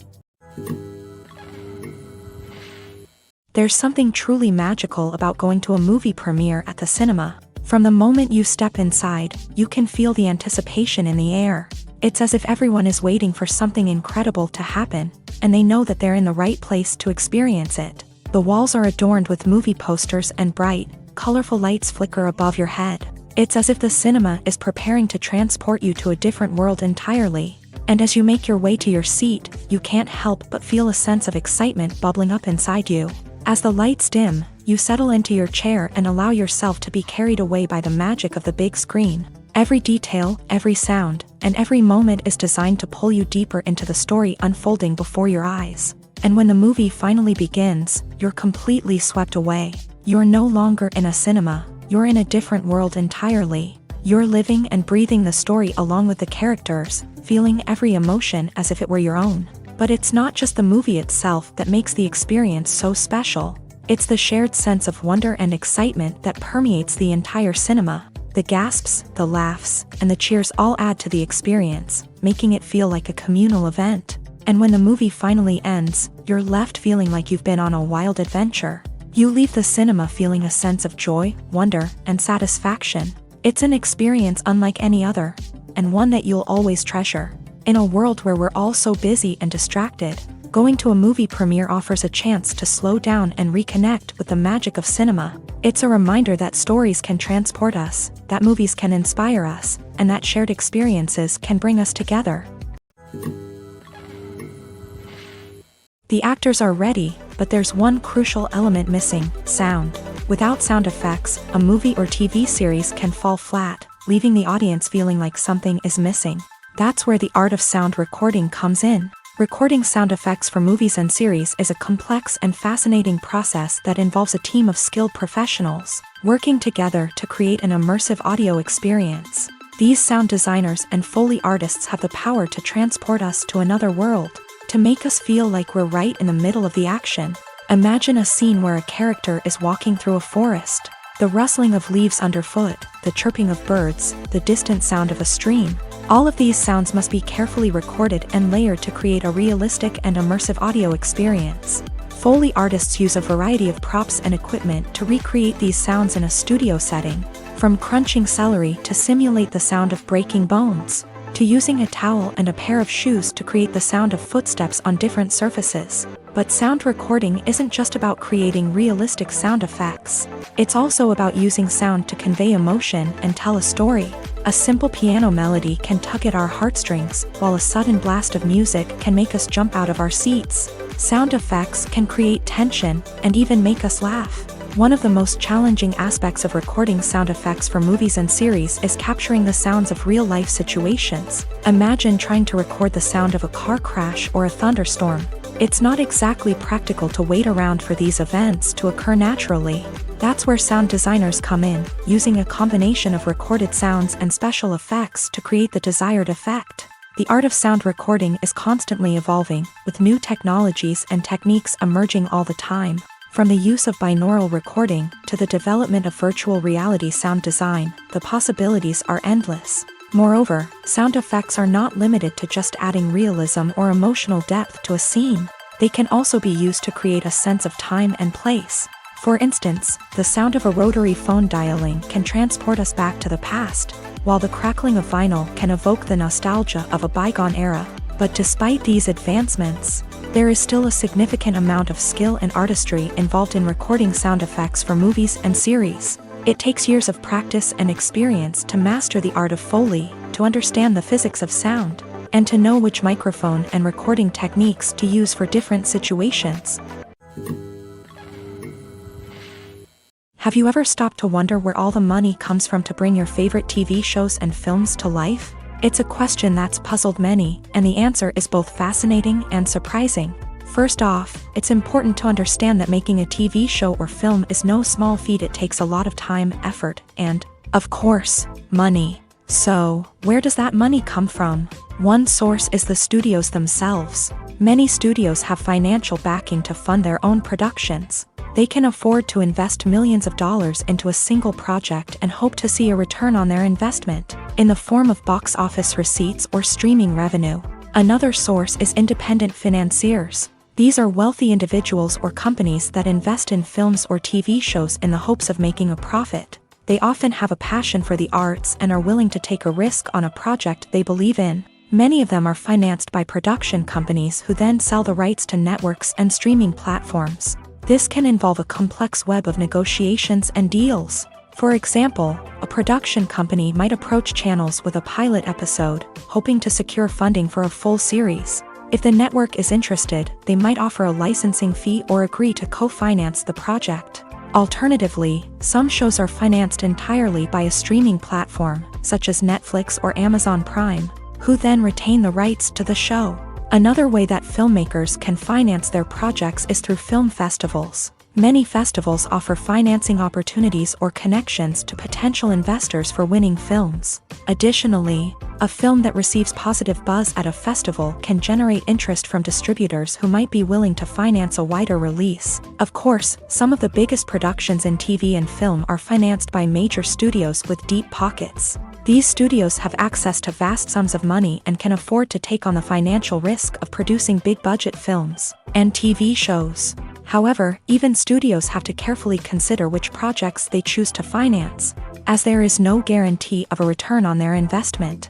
There's something truly magical about going to a movie premiere at the cinema. From the moment you step inside, you can feel the anticipation in the air. It's as if everyone is waiting for something incredible to happen, and they know that they're in the right place to experience it. The walls are adorned with movie posters and bright, colorful lights flicker above your head. It's as if the cinema is preparing to transport you to a different world entirely. And as you make your way to your seat, you can't help but feel a sense of excitement bubbling up inside you. As the lights dim, you settle into your chair and allow yourself to be carried away by the magic of the big screen. Every detail, every sound, and every moment is designed to pull you deeper into the story unfolding before your eyes. And when the movie finally begins, you're completely swept away. You're no longer in a cinema, you're in a different world entirely. You're living and breathing the story along with the characters, feeling every emotion as if it were your own. But it's not just the movie itself that makes the experience so special. It's the shared sense of wonder and excitement that permeates the entire cinema. The gasps, the laughs, and the cheers all add to the experience, making it feel like a communal event. And when the movie finally ends, you're left feeling like you've been on a wild adventure. You leave the cinema feeling a sense of joy, wonder, and satisfaction. It's an experience unlike any other, and one that you'll always treasure. In a world where we're all so busy and distracted, going to a movie premiere offers a chance to slow down and reconnect with the magic of cinema. It's a reminder that stories can transport us, that movies can inspire us, and that shared experiences can bring us together. The actors are ready, but there's one crucial element missing: sound. Without sound effects, a movie or TV series can fall flat, leaving the audience feeling like something is missing. That's where the art of sound recording comes in. Recording sound effects for movies and series is a complex and fascinating process that involves a team of skilled professionals working together to create an immersive audio experience. These sound designers and Foley artists have the power to transport us to another world, to make us feel like we're right in the middle of the action. Imagine a scene where a character is walking through a forest. The rustling of leaves underfoot, the chirping of birds, the distant sound of a stream. All of these sounds must be carefully recorded and layered to create a realistic and immersive audio experience. Foley artists use a variety of props and equipment to recreate these sounds in a studio setting, from crunching celery to simulate the sound of breaking bones, to using a towel and a pair of shoes to create the sound of footsteps on different surfaces. But sound recording isn't just about creating realistic sound effects. It's also about using sound to convey emotion and tell a story. A simple piano melody can tug at our heartstrings, while a sudden blast of music can make us jump out of our seats. Sound effects can create tension and even make us laugh. One of the most challenging aspects of recording sound effects for movies and series is capturing the sounds of real-life situations. Imagine trying to record the sound of a car crash or a thunderstorm. It's not exactly practical to wait around for these events to occur naturally. That's where sound designers come in, using a combination of recorded sounds and special effects to create the desired effect. The art of sound recording is constantly evolving, with new technologies and techniques emerging all the time. From the use of binaural recording to the development of virtual reality sound design, the possibilities are endless. Moreover, sound effects are not limited to just adding realism or emotional depth to a scene. They can also be used to create a sense of time and place. For instance, the sound of a rotary phone dialing can transport us back to the past, while the crackling of vinyl can evoke the nostalgia of a bygone era. But despite these advancements, there is still a significant amount of skill and artistry involved in recording sound effects for movies and series. It takes years of practice and experience to master the art of Foley, to understand the physics of sound, and to know which microphone and recording techniques to use for different situations. Have you ever stopped to wonder where all the money comes from to bring your favorite TV shows and films to life? It's a question that's puzzled many, and the answer is both fascinating and surprising. First off, it's important to understand that making a TV show or film is no small feat. It takes a lot of time, effort, and, of course, money. So, where does that money come from? One source is the studios themselves. Many studios have financial backing to fund their own productions. They can afford to invest millions of dollars into a single project and hope to see a return on their investment, in the form of box office receipts or streaming revenue. Another source is independent financiers. These are wealthy individuals or companies that invest in films or TV shows in the hopes of making a profit. They often have a passion for the arts and are willing to take a risk on a project they believe in. Many of them are financed by production companies who then sell the rights to networks and streaming platforms. This can involve a complex web of negotiations and deals. For example, a production company might approach channels with a pilot episode, hoping to secure funding for a full series. If the network is interested, they might offer a licensing fee or agree to co-finance the project. Alternatively, some shows are financed entirely by a streaming platform, such as Netflix or Amazon Prime, who then retain the rights to the show. Another way that filmmakers can finance their projects is through film festivals. Many festivals offer financing opportunities or connections to potential investors for winning films. Additionally, a film that receives positive buzz at a festival can generate interest from distributors who might be willing to finance a wider release. Of course, some of the biggest productions in TV and film are financed by major studios with deep pockets. These studios have access to vast sums of money and can afford to take on the financial risk of producing big-budget films and TV shows. However, even studios have to carefully consider which projects they choose to finance, as there is no guarantee of a return on their investment.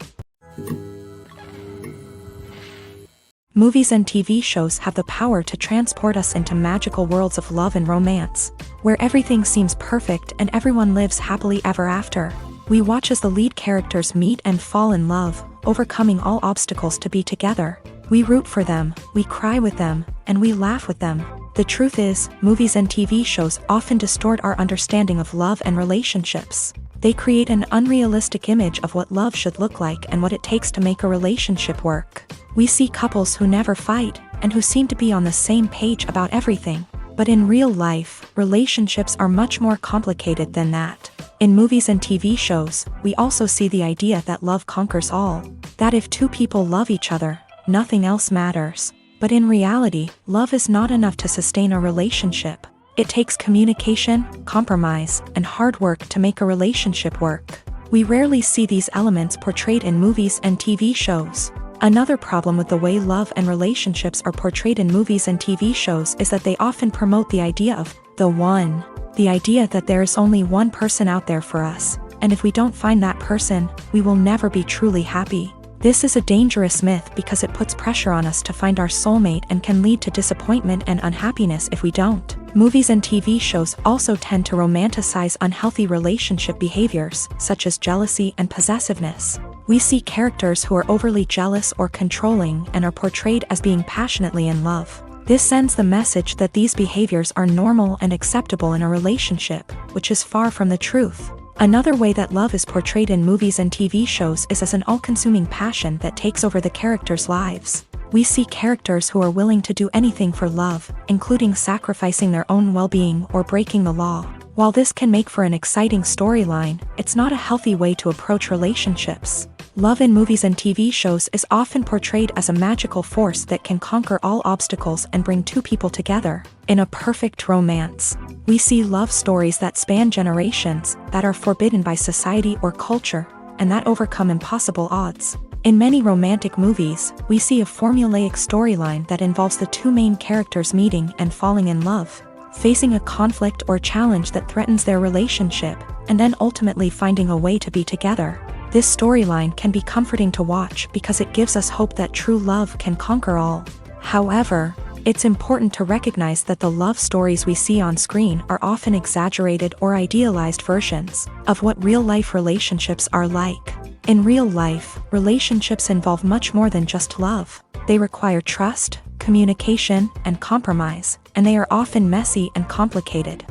Movies and TV shows have the power to transport us into magical worlds of love and romance, where everything seems perfect and everyone lives happily ever after. We watch as the lead characters meet and fall in love, overcoming all obstacles to be together. We root for them, we cry with them, and we laugh with them. The truth is, movies and TV shows often distort our understanding of love and relationships. They create an unrealistic image of what love should look like and what it takes to make a relationship work. We see couples who never fight, and who seem to be on the same page about everything. But in real life, relationships are much more complicated than that. In movies and TV shows, we also see the idea that love conquers all. That if two people love each other, nothing else matters. But in reality, love is not enough to sustain a relationship. It takes communication, compromise, and hard work to make a relationship work. We rarely see these elements portrayed in movies and TV shows. Another problem with the way love and relationships are portrayed in movies and TV shows is that they often promote the idea of the one. The idea that there is only one person out there for us, and if we don't find that person, we will never be truly happy. This is a dangerous myth because it puts pressure on us to find our soulmate and can lead to disappointment and unhappiness if we don't. Movies and TV shows also tend to romanticize unhealthy relationship behaviors, such as jealousy and possessiveness. We see characters who are overly jealous or controlling and are portrayed as being passionately in love. This sends the message that these behaviors are normal and acceptable in a relationship, which is far from the truth. Another way that love is portrayed in movies and TV shows is as an all-consuming passion that takes over the characters' lives. We see characters who are willing to do anything for love, including sacrificing their own well-being or breaking the law. While this can make for an exciting storyline, it's not a healthy way to approach relationships. Love in movies and TV shows is often portrayed as a magical force that can conquer all obstacles and bring two people together in a perfect romance. We see love stories that span generations, that are forbidden by society or culture, and that overcome impossible odds. In many romantic movies, we see a formulaic storyline that involves the two main characters meeting and falling in love, facing a conflict or challenge that threatens their relationship, and then ultimately finding a way to be together. This storyline can be comforting to watch because it gives us hope that true love can conquer all. However, it's important to recognize that the love stories we see on screen are often exaggerated or idealized versions of what real-life relationships are like. In real life, relationships involve much more than just love. They require trust, communication, and compromise, and they are often messy and complicated.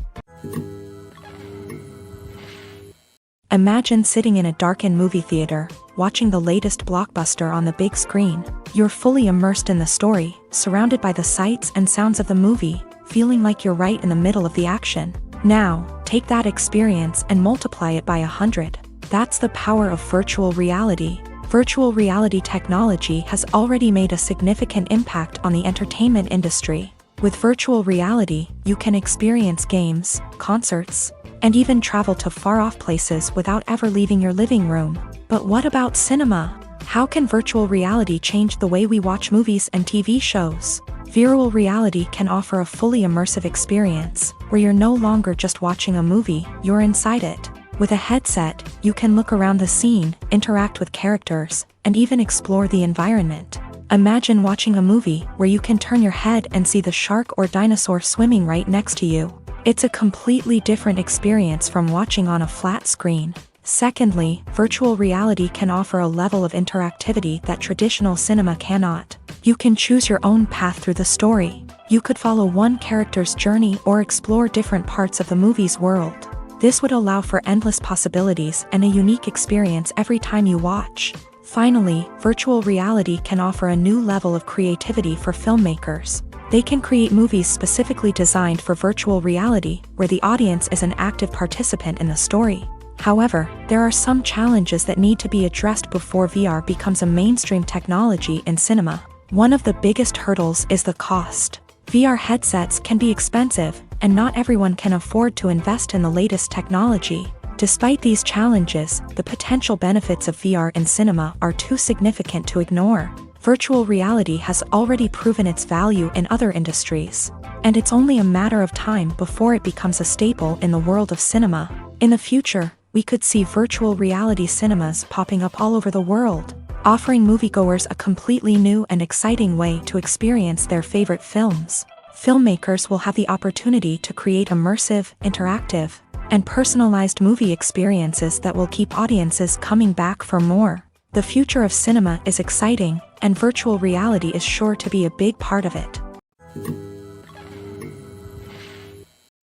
Imagine sitting in a darkened movie theater, watching the latest blockbuster on the big screen. You're fully immersed in the story, surrounded by the sights and sounds of the movie, feeling like you're right in the middle of the action. Now, take that experience and multiply it by 100. That's the power of virtual reality. Virtual reality technology has already made a significant impact on the entertainment industry. With virtual reality, you can experience games, concerts, and even travel to far-off places without ever leaving your living room. But what about cinema? How can virtual reality change the way we watch movies and TV shows? Virtual reality can offer a fully immersive experience, where you're no longer just watching a movie, you're inside it. With a headset, you can look around the scene, interact with characters, and even explore the environment. Imagine watching a movie where you can turn your head and see the shark or dinosaur swimming right next to you. It's a completely different experience from watching on a flat screen. Secondly, virtual reality can offer a level of interactivity that traditional cinema cannot. You can choose your own path through the story. You could follow one character's journey or explore different parts of the movie's world. This would allow for endless possibilities and a unique experience every time you watch. Finally, virtual reality can offer a new level of creativity for filmmakers. They can create movies specifically designed for virtual reality, where the audience is an active participant in the story. However, there are some challenges that need to be addressed before VR becomes a mainstream technology in cinema. One of the biggest hurdles is the cost. VR headsets can be expensive, and not everyone can afford to invest in the latest technology. Despite these challenges, the potential benefits of VR in cinema are too significant to ignore. Virtual reality has already proven its value in other industries, and it's only a matter of time before it becomes a staple in the world of cinema. In the future, we could see virtual reality cinemas popping up all over the world, offering moviegoers a completely new and exciting way to experience their favorite films. Filmmakers will have the opportunity to create immersive, interactive, and personalized movie experiences that will keep audiences coming back for more. The future of cinema is exciting, and virtual reality is sure to be a big part of it.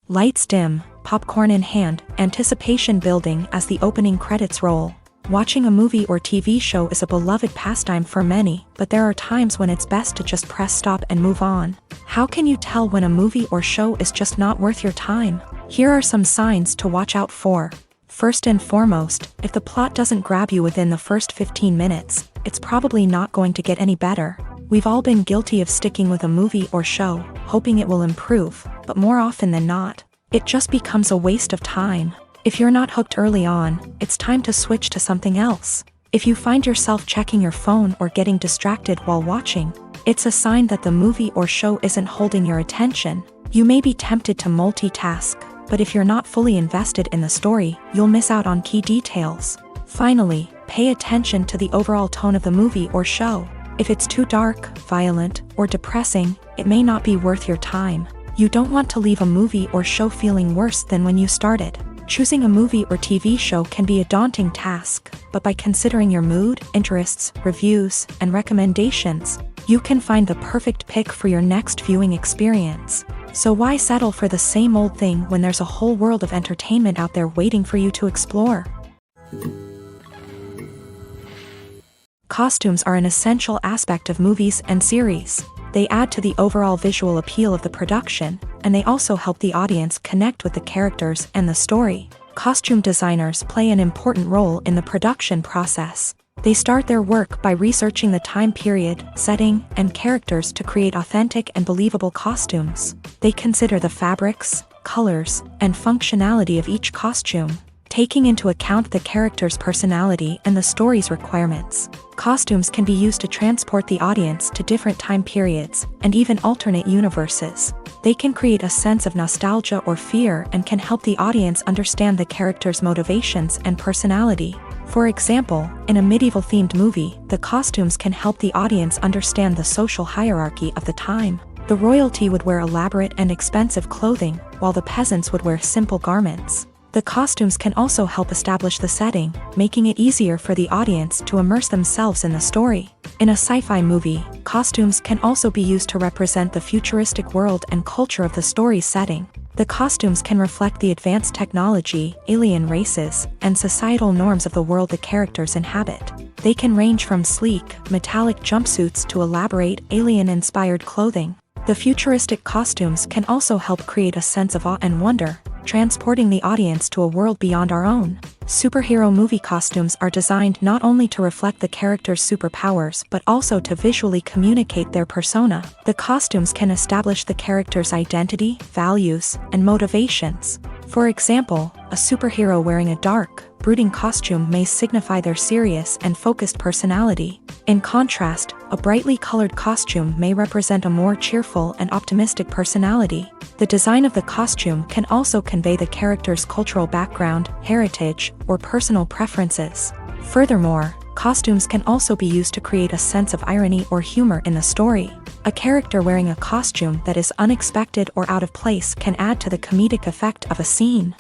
Lights dim, popcorn in hand, anticipation building as the opening credits roll. Watching a movie or TV show is a beloved pastime for many, but there are times when it's best to just press stop and move on. How can you tell when a movie or show is just not worth your time? Here are some signs to watch out for. First and foremost, if the plot doesn't grab you within the first 15 minutes, it's probably not going to get any better. We've all been guilty of sticking with a movie or show, hoping it will improve, but more often than not, it just becomes a waste of time. If you're not hooked early on, it's time to switch to something else. If you find yourself checking your phone or getting distracted while watching, it's a sign that the movie or show isn't holding your attention. You may be tempted to multitask, but if you're not fully invested in the story, you'll miss out on key details. Finally, pay attention to the overall tone of the movie or show. If it's too dark, violent, or depressing, it may not be worth your time. You don't want to leave a movie or show feeling worse than when you started. Choosing a movie or TV show can be a daunting task, but by considering your mood, interests, reviews, and recommendations, you can find the perfect pick for your next viewing experience. So why settle for the same old thing when there's a whole world of entertainment out there waiting for you to explore? Costumes are an essential aspect of movies and series. They add to the overall visual appeal of the production, and they also help the audience connect with the characters and the story. Costume designers play an important role in the production process. They start their work by researching the time period, setting, and characters to create authentic and believable costumes. They consider the fabrics, colors, and functionality of each costume, taking into account the character's personality and the story's requirements. Costumes can be used to transport the audience to different time periods and even alternate universes. They can create a sense of nostalgia or fear and can help the audience understand the character's motivations and personality. For example, in a medieval-themed movie, the costumes can help the audience understand the social hierarchy of the time. The royalty would wear elaborate and expensive clothing, while the peasants would wear simple garments. The costumes can also help establish the setting, making it easier for the audience to immerse themselves in the story. In a sci-fi movie, costumes can also be used to represent the futuristic world and culture of the story's setting. The costumes can reflect the advanced technology, alien races, and societal norms of the world the characters inhabit. They can range from sleek, metallic jumpsuits to elaborate, alien-inspired clothing. The futuristic costumes can also help create a sense of awe and wonder, transporting the audience to a world beyond our own. Superhero movie costumes are designed not only to reflect the character's superpowers but also to visually communicate their persona. The costumes can establish the character's identity, values, and motivations. For example, a superhero wearing a dark, brooding costume may signify their serious and focused personality. In contrast, a brightly colored costume may represent a more cheerful and optimistic personality. The design of the costume can also convey the character's cultural background, heritage, or personal preferences. Furthermore, costumes can also be used to create a sense of irony or humor in the story. A character wearing a costume that is unexpected or out of place can add to the comedic effect of a scene.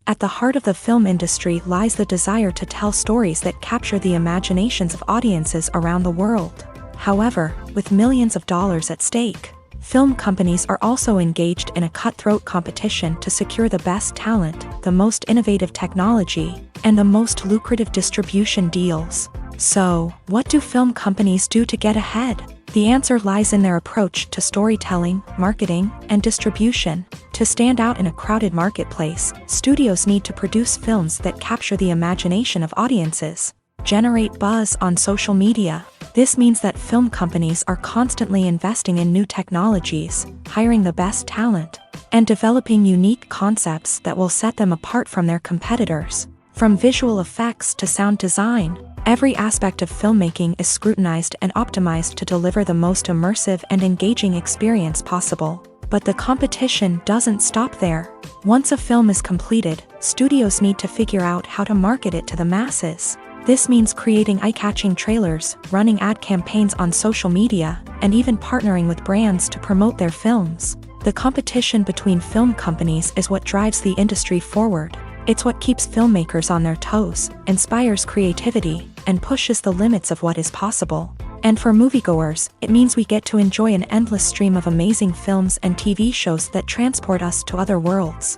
At the heart of the film industry lies the desire to tell stories that capture the imaginations of audiences around the world. However, with millions of dollars at stake, film companies are also engaged in a cutthroat competition to secure the best talent, the most innovative technology, and the most lucrative distribution deals. So, what do film companies do to get ahead? The answer lies in their approach to storytelling, marketing, and distribution. To stand out in a crowded marketplace, studios need to produce films that capture the imagination of audiences, generate buzz on social media. This means that film companies are constantly investing in new technologies, hiring the best talent, and developing unique concepts that will set them apart from their competitors. From visual effects to sound design, every aspect of filmmaking is scrutinized and optimized to deliver the most immersive and engaging experience possible. But the competition doesn't stop there. Once a film is completed, studios need to figure out how to market it to the masses. This means creating eye-catching trailers, running ad campaigns on social media, and even partnering with brands to promote their films. The competition between film companies is what drives the industry forward. It's what keeps filmmakers on their toes, inspires creativity, and pushes the limits of what is possible. And for moviegoers, it means we get to enjoy an endless stream of amazing films and TV shows that transport us to other worlds.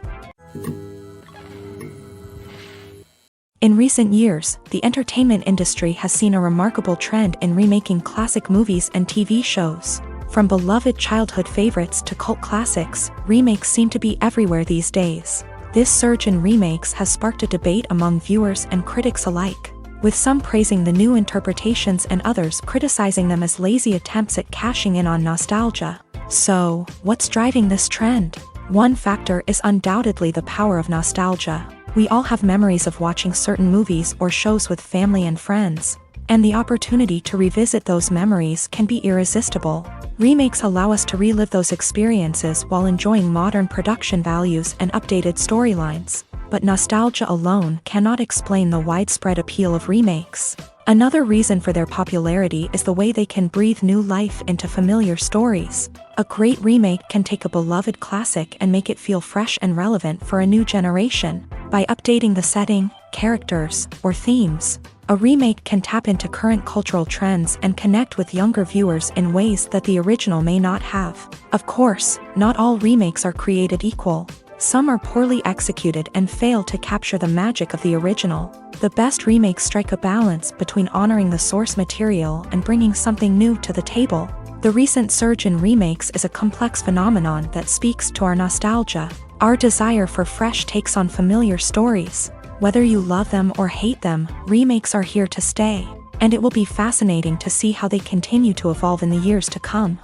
In recent years, the entertainment industry has seen a remarkable trend in remaking classic movies and TV shows. From beloved childhood favorites to cult classics, remakes seem to be everywhere these days. This surge in remakes has sparked a debate among viewers and critics alike, with some praising the new interpretations and others criticizing them as lazy attempts at cashing in on nostalgia. So, what's driving this trend? One factor is undoubtedly the power of nostalgia. We all have memories of watching certain movies or shows with family and friends, and the opportunity to revisit those memories can be irresistible. Remakes allow us to relive those experiences while enjoying modern production values and updated storylines. But nostalgia alone cannot explain the widespread appeal of remakes. Another reason for their popularity is the way they can breathe new life into familiar stories. A great remake can take a beloved classic and make it feel fresh and relevant for a new generation. By updating the setting, characters, or themes, a remake can tap into current cultural trends and connect with younger viewers in ways that the original may not have. Of course, not all remakes are created equal. Some are poorly executed and fail to capture the magic of the original. The best remakes strike a balance between honoring the source material and bringing something new to the table. The recent surge in remakes is a complex phenomenon that speaks to our nostalgia, our desire for fresh takes on familiar stories. Whether you love them or hate them, remakes are here to stay, and it will be fascinating to see how they continue to evolve in the years to come.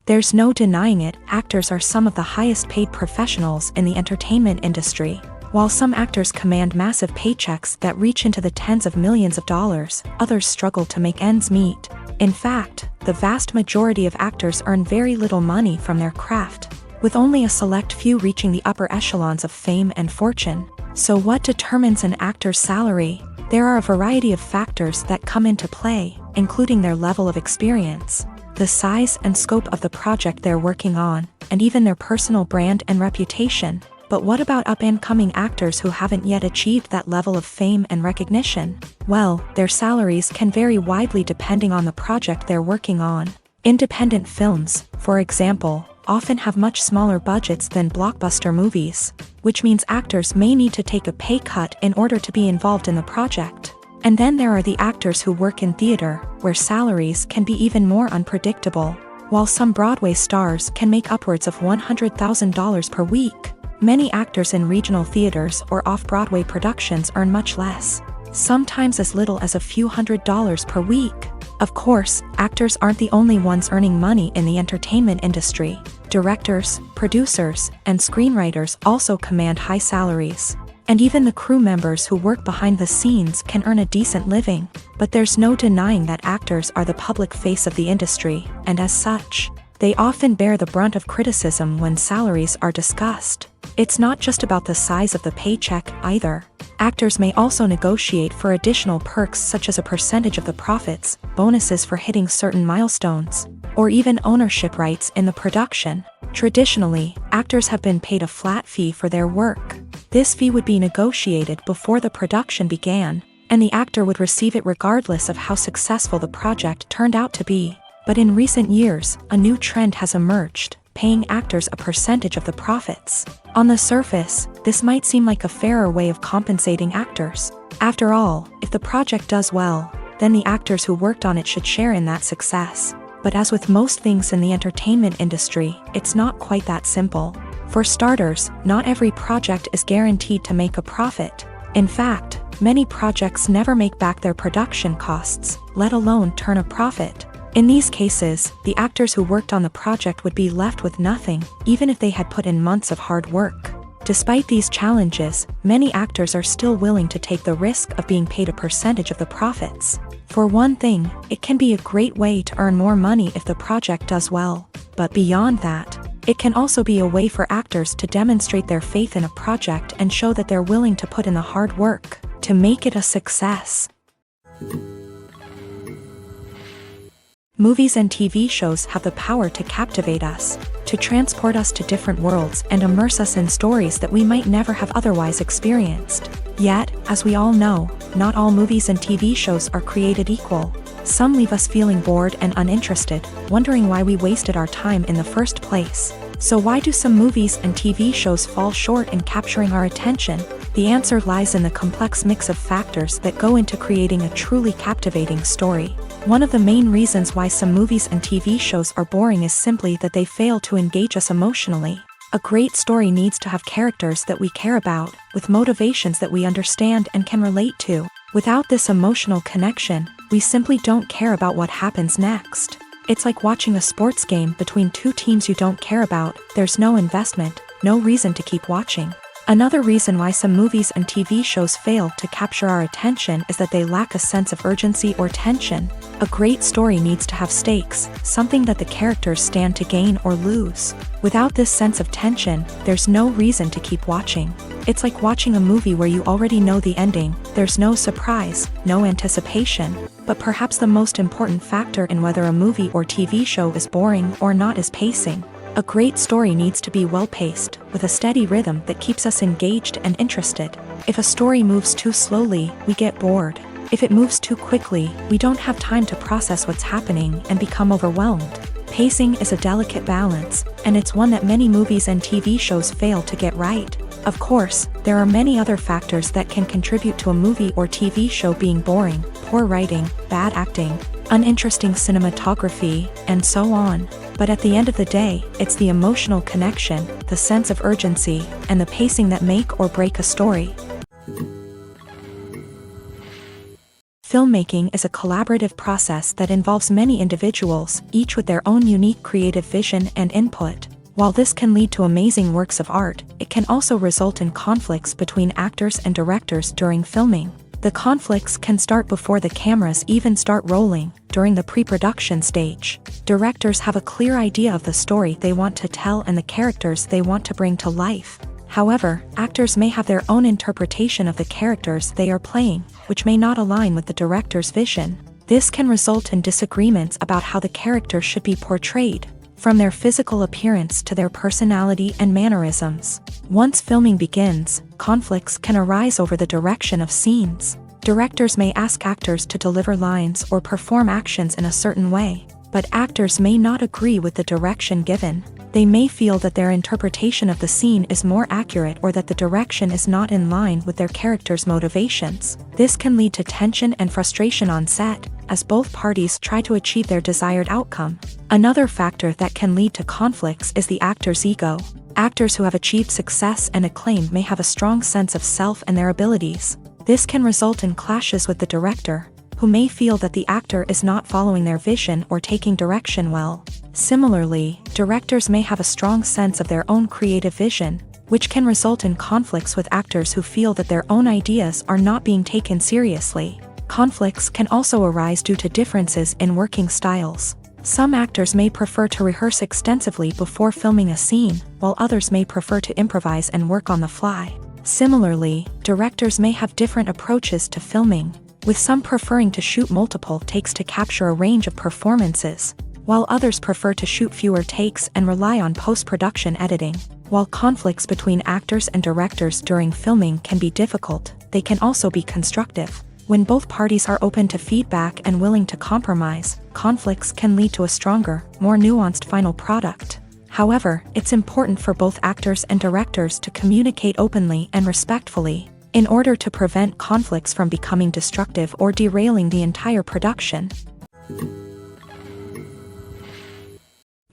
There's no denying it, actors are some of the highest paid professionals in the entertainment industry. While some actors command massive paychecks that reach into the tens of millions of dollars, others struggle to make ends meet. In fact, the vast majority of actors earn very little money from their craft, with only a select few reaching the upper echelons of fame and fortune. So what determines an actor's salary? There are a variety of factors that come into play, including their level of experience, the size and scope of the project they're working on, and even their personal brand and reputation. But what about up-and-coming actors who haven't yet achieved that level of fame and recognition? Well, their salaries can vary widely depending on the project they're working on. Independent films, for example, often have much smaller budgets than blockbuster movies, which means actors may need to take a pay cut in order to be involved in the project. And then there are the actors who work in theater, where salaries can be even more unpredictable. While some Broadway stars can make upwards of $100,000 per week, many actors in regional theaters or off-Broadway productions earn much less, sometimes as little as a few $100s per week. Of course, actors aren't the only ones earning money in the entertainment industry. Directors, producers, and screenwriters also command high salaries. And even the crew members who work behind the scenes can earn a decent living. But there's no denying that actors are the public face of the industry, and as such, they often bear the brunt of criticism when salaries are discussed. It's not just about the size of the paycheck, either. Actors may also negotiate for additional perks such as a percentage of the profits, bonuses for hitting certain milestones, or even ownership rights in the production. Traditionally, actors have been paid a flat fee for their work. This fee would be negotiated before the production began, and the actor would receive it regardless of how successful the project turned out to be. But in recent years, a new trend has emerged, paying actors a percentage of the profits. On the surface, this might seem like a fairer way of compensating actors. After all, if the project does well, then the actors who worked on it should share in that success. But as with most things in the entertainment industry, it's not quite that simple. For starters, not every project is guaranteed to make a profit. In fact, many projects never make back their production costs, let alone turn a profit. In these cases, the actors who worked on the project would be left with nothing, even if they had put in months of hard work. Despite these challenges, many actors are still willing to take the risk of being paid a percentage of the profits. For one thing, it can be a great way to earn more money if the project does well. But beyond that, it can also be a way for actors to demonstrate their faith in a project and show that they're willing to put in the hard work to make it a success. Movies and TV shows have the power to captivate us, to transport us to different worlds and immerse us in stories that we might never have otherwise experienced. Yet, as we all know, not all movies and TV shows are created equal. Some leave us feeling bored and uninterested, wondering why we wasted our time in the first place. So why do some movies and TV shows fall short in capturing our attention? The answer lies in the complex mix of factors that go into creating a truly captivating story. One of the main reasons why some movies and TV shows are boring is simply that they fail to engage us emotionally. A great story needs to have characters that we care about, with motivations that we understand and can relate to. Without this emotional connection, we simply don't care about what happens next. It's like watching a sports game between two teams you don't care about. There's no investment, no reason to keep watching. Another reason why some movies and TV shows fail to capture our attention is that they lack a sense of urgency or tension. A great story needs to have stakes, something that the characters stand to gain or lose. Without this sense of tension, there's no reason to keep watching. It's like watching a movie where you already know the ending. There's no surprise, no anticipation. But perhaps the most important factor in whether a movie or TV show is boring or not is pacing. A great story needs to be well-paced, with a steady rhythm that keeps us engaged and interested. If a story moves too slowly, we get bored. If it moves too quickly, we don't have time to process what's happening and become overwhelmed. Pacing is a delicate balance, and it's one that many movies and TV shows fail to get right. Of course, there are many other factors that can contribute to a movie or TV show being boring: poor writing, bad acting, uninteresting cinematography, and so on. But at the end of the day, it's the emotional connection, the sense of urgency, and the pacing that make or break a story. Filmmaking is a collaborative process that involves many individuals, each with their own unique creative vision and input. While this can lead to amazing works of art, it can also result in conflicts between actors and directors during filming. The conflicts can start before the cameras even start rolling, during the pre-production stage. Directors have a clear idea of the story they want to tell and the characters they want to bring to life. However, actors may have their own interpretation of the characters they are playing, which may not align with the director's vision. This can result in disagreements about how the character should be portrayed, from their physical appearance to their personality and mannerisms. Once filming begins, conflicts can arise over the direction of scenes. Directors may ask actors to deliver lines or perform actions in a certain way, but actors may not agree with the direction given. They may feel that their interpretation of the scene is more accurate or that the direction is not in line with their character's motivations. This can lead to tension and frustration on set, as both parties try to achieve their desired outcome. Another factor that can lead to conflicts is the actor's ego. Actors who have achieved success and acclaim may have a strong sense of self and their abilities. This can result in clashes with the director, who may feel that the actor is not following their vision or taking direction well. Similarly, directors may have a strong sense of their own creative vision, which can result in conflicts with actors who feel that their own ideas are not being taken seriously. Conflicts can also arise due to differences in working styles. Some actors may prefer to rehearse extensively before filming a scene, while others may prefer to improvise and work on the fly. Similarly, directors may have different approaches to filming, with some preferring to shoot multiple takes to capture a range of performances, while others prefer to shoot fewer takes and rely on post-production editing. While conflicts between actors and directors during filming can be difficult, they can also be constructive. When both parties are open to feedback and willing to compromise, conflicts can lead to a stronger, more nuanced final product. However, it's important for both actors and directors to communicate openly and respectfully, in order to prevent conflicts from becoming destructive or derailing the entire production.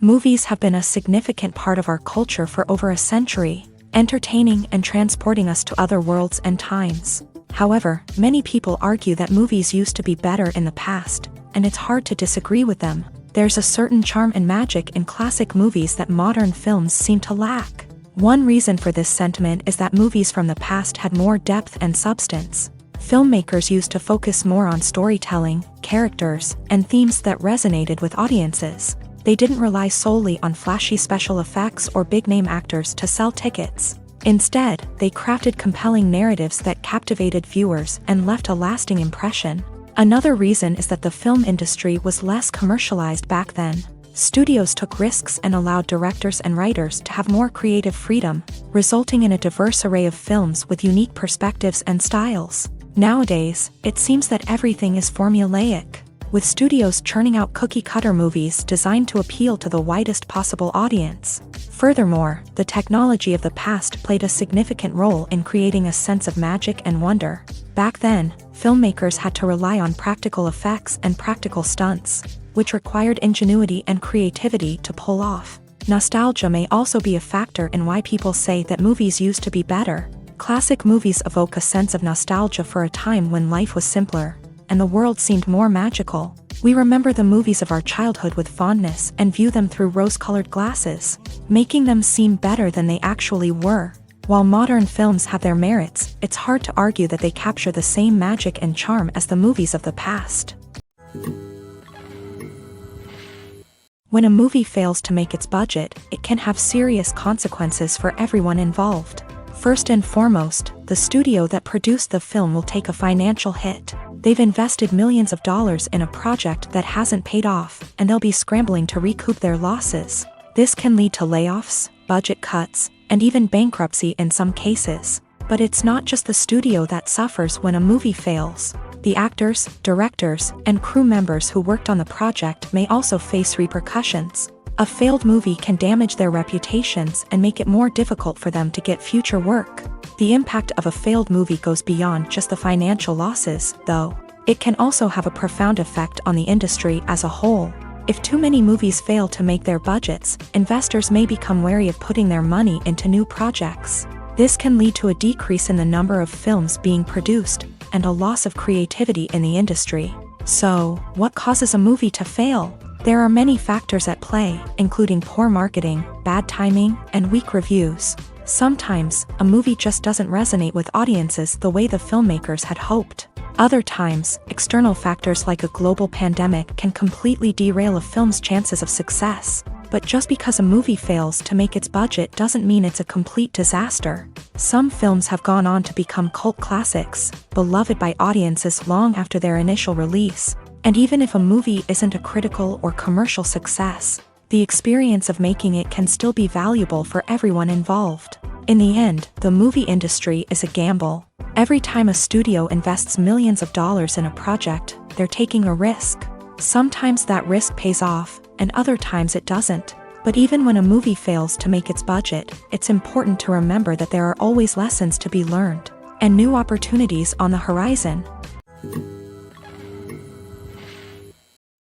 Movies have been a significant part of our culture for over a century, entertaining and transporting us to other worlds and times. However, many people argue that movies used to be better in the past, and it's hard to disagree with them. There's a certain charm and magic in classic movies that modern films seem to lack. One reason for this sentiment is that movies from the past had more depth and substance. Filmmakers used to focus more on storytelling, characters, and themes that resonated with audiences. They didn't rely solely on flashy special effects or big-name actors to sell tickets. Instead, they crafted compelling narratives that captivated viewers and left a lasting impression. Another reason is that the film industry was less commercialized back then. Studios took risks and allowed directors and writers to have more creative freedom, resulting in a diverse array of films with unique perspectives and styles. Nowadays, it seems that everything is formulaic, with studios churning out cookie-cutter movies designed to appeal to the widest possible audience. Furthermore, the technology of the past played a significant role in creating a sense of magic and wonder. Back then, filmmakers had to rely on practical effects and practical stunts, which required ingenuity and creativity to pull off. Nostalgia may also be a factor in why people say that movies used to be better. Classic movies evoke a sense of nostalgia for a time when life was simpler, and the world seemed more magical. We remember the movies of our childhood with fondness and view them through rose-colored glasses, making them seem better than they actually were. While modern films have their merits, it's hard to argue that they capture the same magic and charm as the movies of the past. When a movie fails to make its budget, it can have serious consequences for everyone involved. First and foremost, the studio that produced the film will take a financial hit. They've invested millions of dollars in a project that hasn't paid off, and they'll be scrambling to recoup their losses. This can lead to layoffs, budget cuts, and even bankruptcy in some cases. But it's not just the studio that suffers when a movie fails. The actors, directors, and crew members who worked on the project may also face repercussions. A failed movie can damage their reputations and make it more difficult for them to get future work. The impact of a failed movie goes beyond just the financial losses, though. It can also have a profound effect on the industry as a whole. If too many movies fail to make their budgets, investors may become wary of putting their money into new projects. This can lead to a decrease in the number of films being produced, and a loss of creativity in the industry. So, what causes a movie to fail? There are many factors at play, including poor marketing, bad timing, and weak reviews. Sometimes, a movie just doesn't resonate with audiences the way the filmmakers had hoped. Other times, external factors like a global pandemic can completely derail a film's chances of success. But just because a movie fails to make its budget doesn't mean it's a complete disaster. Some films have gone on to become cult classics, beloved by audiences long after their initial release. And even if a movie isn't a critical or commercial success, the experience of making it can still be valuable for everyone involved. In the end, the movie industry is a gamble. Every time a studio invests millions of dollars in a project, they're taking a risk. Sometimes that risk pays off, and other times it doesn't. But even when a movie fails to make its budget, it's important to remember that there are always lessons to be learned, and new opportunities on the horizon.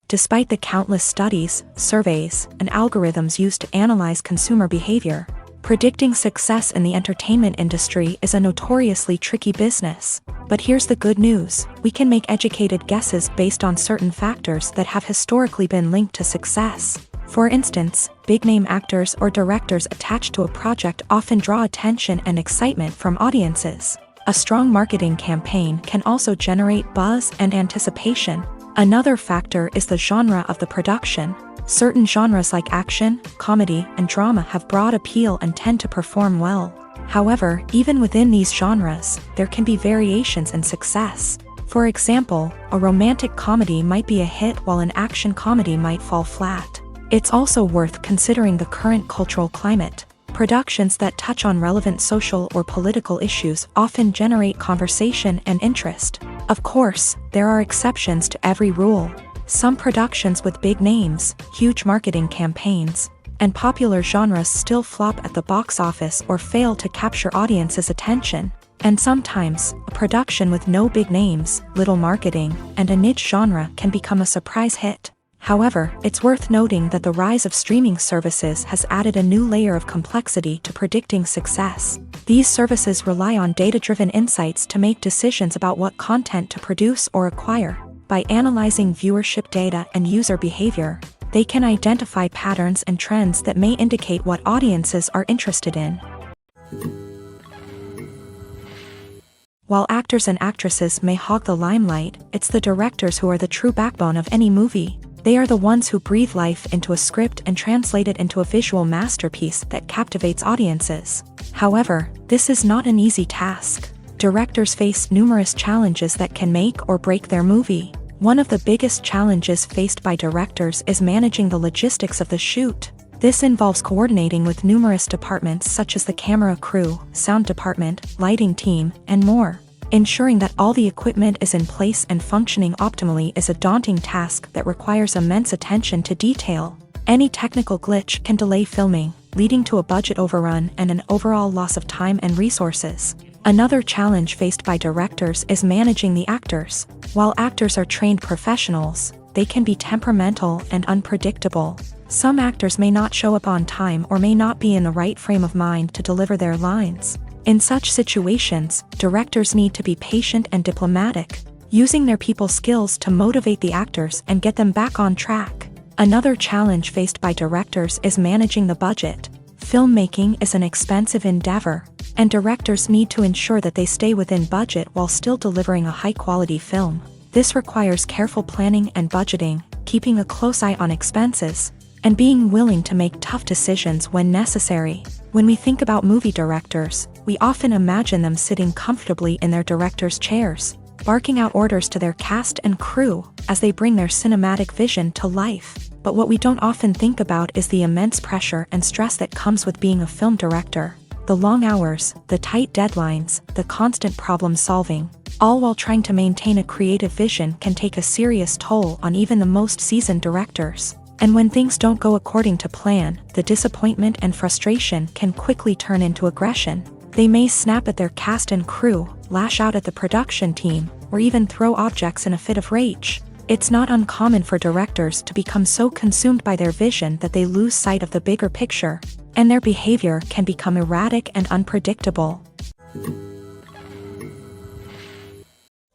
Despite the countless studies, surveys, and algorithms used to analyze consumer behavior, predicting success in the entertainment industry is a notoriously tricky business. But here's the good news: we can make educated guesses based on certain factors that have historically been linked to success. For instance, big-name actors or directors attached to a project often draw attention and excitement from audiences. A strong marketing campaign can also generate buzz and anticipation. Another factor is the genre of the production. Certain genres like action, comedy, and drama have broad appeal and tend to perform well. However, even within these genres, there can be variations in success. For example, a romantic comedy might be a hit while an action comedy might fall flat. It's also worth considering the current cultural climate. Productions that touch on relevant social or political issues often generate conversation and interest. Of course, there are exceptions to every rule. Some productions with big names, huge marketing campaigns, and popular genres still flop at the box office or fail to capture audiences' attention. And sometimes, a production with no big names, little marketing, and a niche genre can become a surprise hit. However, it's worth noting that the rise of streaming services has added a new layer of complexity to predicting success. These services rely on data-driven insights to make decisions about what content to produce or acquire. By analyzing viewership data and user behavior, they can identify patterns and trends that may indicate what audiences are interested in. While actors and actresses may hog the limelight, it's the directors who are the true backbone of any movie. They are the ones who breathe life into a script and translate it into a visual masterpiece that captivates audiences. However, this is not an easy task. Directors face numerous challenges that can make or break their movie. One of the biggest challenges faced by directors is managing the logistics of the shoot. This involves coordinating with numerous departments such as the camera crew, sound department, lighting team, and more. Ensuring that all the equipment is in place and functioning optimally is a daunting task that requires immense attention to detail. Any technical glitch can delay filming, leading to a budget overrun and an overall loss of time and resources. Another challenge faced by directors is managing the actors. While actors are trained professionals, they can be temperamental and unpredictable. Some actors may not show up on time or may not be in the right frame of mind to deliver their lines. In such situations, directors need to be patient and diplomatic, using their people skills to motivate the actors and get them back on track. Another challenge faced by directors is managing the budget. Filmmaking is an expensive endeavor, and directors need to ensure that they stay within budget while still delivering a high-quality film. This requires careful planning and budgeting, keeping a close eye on expenses, and being willing to make tough decisions when necessary. When we think about movie directors, we often imagine them sitting comfortably in their director's chairs, barking out orders to their cast and crew as they bring their cinematic vision to life. But what we don't often think about is the immense pressure and stress that comes with being a film director. The long hours, the tight deadlines, the constant problem solving, all while trying to maintain a creative vision can take a serious toll on even the most seasoned directors. And when things don't go according to plan, the disappointment and frustration can quickly turn into aggression. They may snap at their cast and crew, lash out at the production team, or even throw objects in a fit of rage. It's not uncommon for directors to become so consumed by their vision that they lose sight of the bigger picture, and their behavior can become erratic and unpredictable.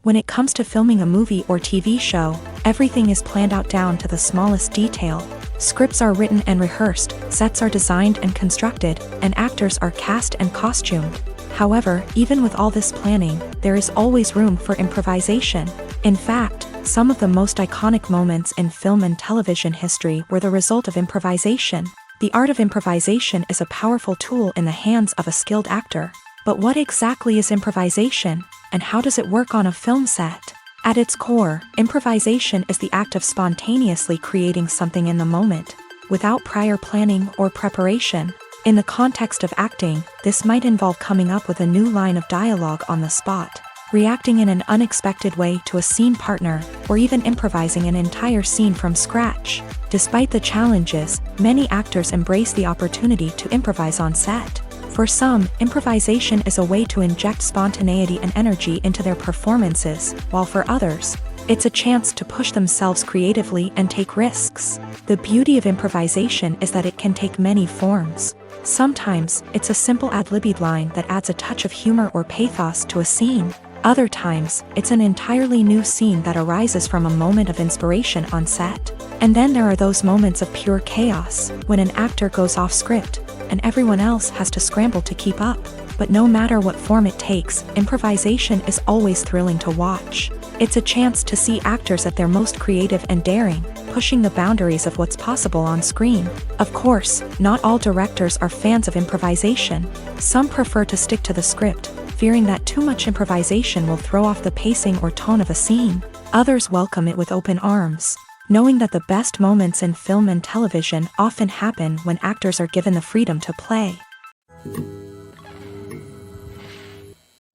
When it comes to filming a movie or TV show, everything is planned out down to the smallest detail. Scripts are written and rehearsed, sets are designed and constructed, and actors are cast and costumed. However, even with all this planning, there is always room for improvisation. In fact, some of the most iconic moments in film and television history were the result of improvisation. The art of improvisation is a powerful tool in the hands of a skilled actor. But what exactly is improvisation, and how does it work on a film set? At its core, improvisation is the act of spontaneously creating something in the moment, without prior planning or preparation. In the context of acting, this might involve coming up with a new line of dialogue on the spot, reacting in an unexpected way to a scene partner, or even improvising an entire scene from scratch. Despite the challenges, many actors embrace the opportunity to improvise on set. For some, improvisation is a way to inject spontaneity and energy into their performances, while for others, it's a chance to push themselves creatively and take risks. The beauty of improvisation is that it can take many forms. Sometimes, it's a simple ad-libbed line that adds a touch of humor or pathos to a scene. Other times, it's an entirely new scene that arises from a moment of inspiration on set. And then there are those moments of pure chaos, when an actor goes off script, and everyone else has to scramble to keep up. But no matter what form it takes, improvisation is always thrilling to watch. It's a chance to see actors at their most creative and daring, pushing the boundaries of what's possible on screen. Of course, not all directors are fans of improvisation. Some prefer to stick to the script, fearing that too much improvisation will throw off the pacing or tone of a scene. Others welcome it with open arms, knowing that the best moments in film and television often happen when actors are given the freedom to play.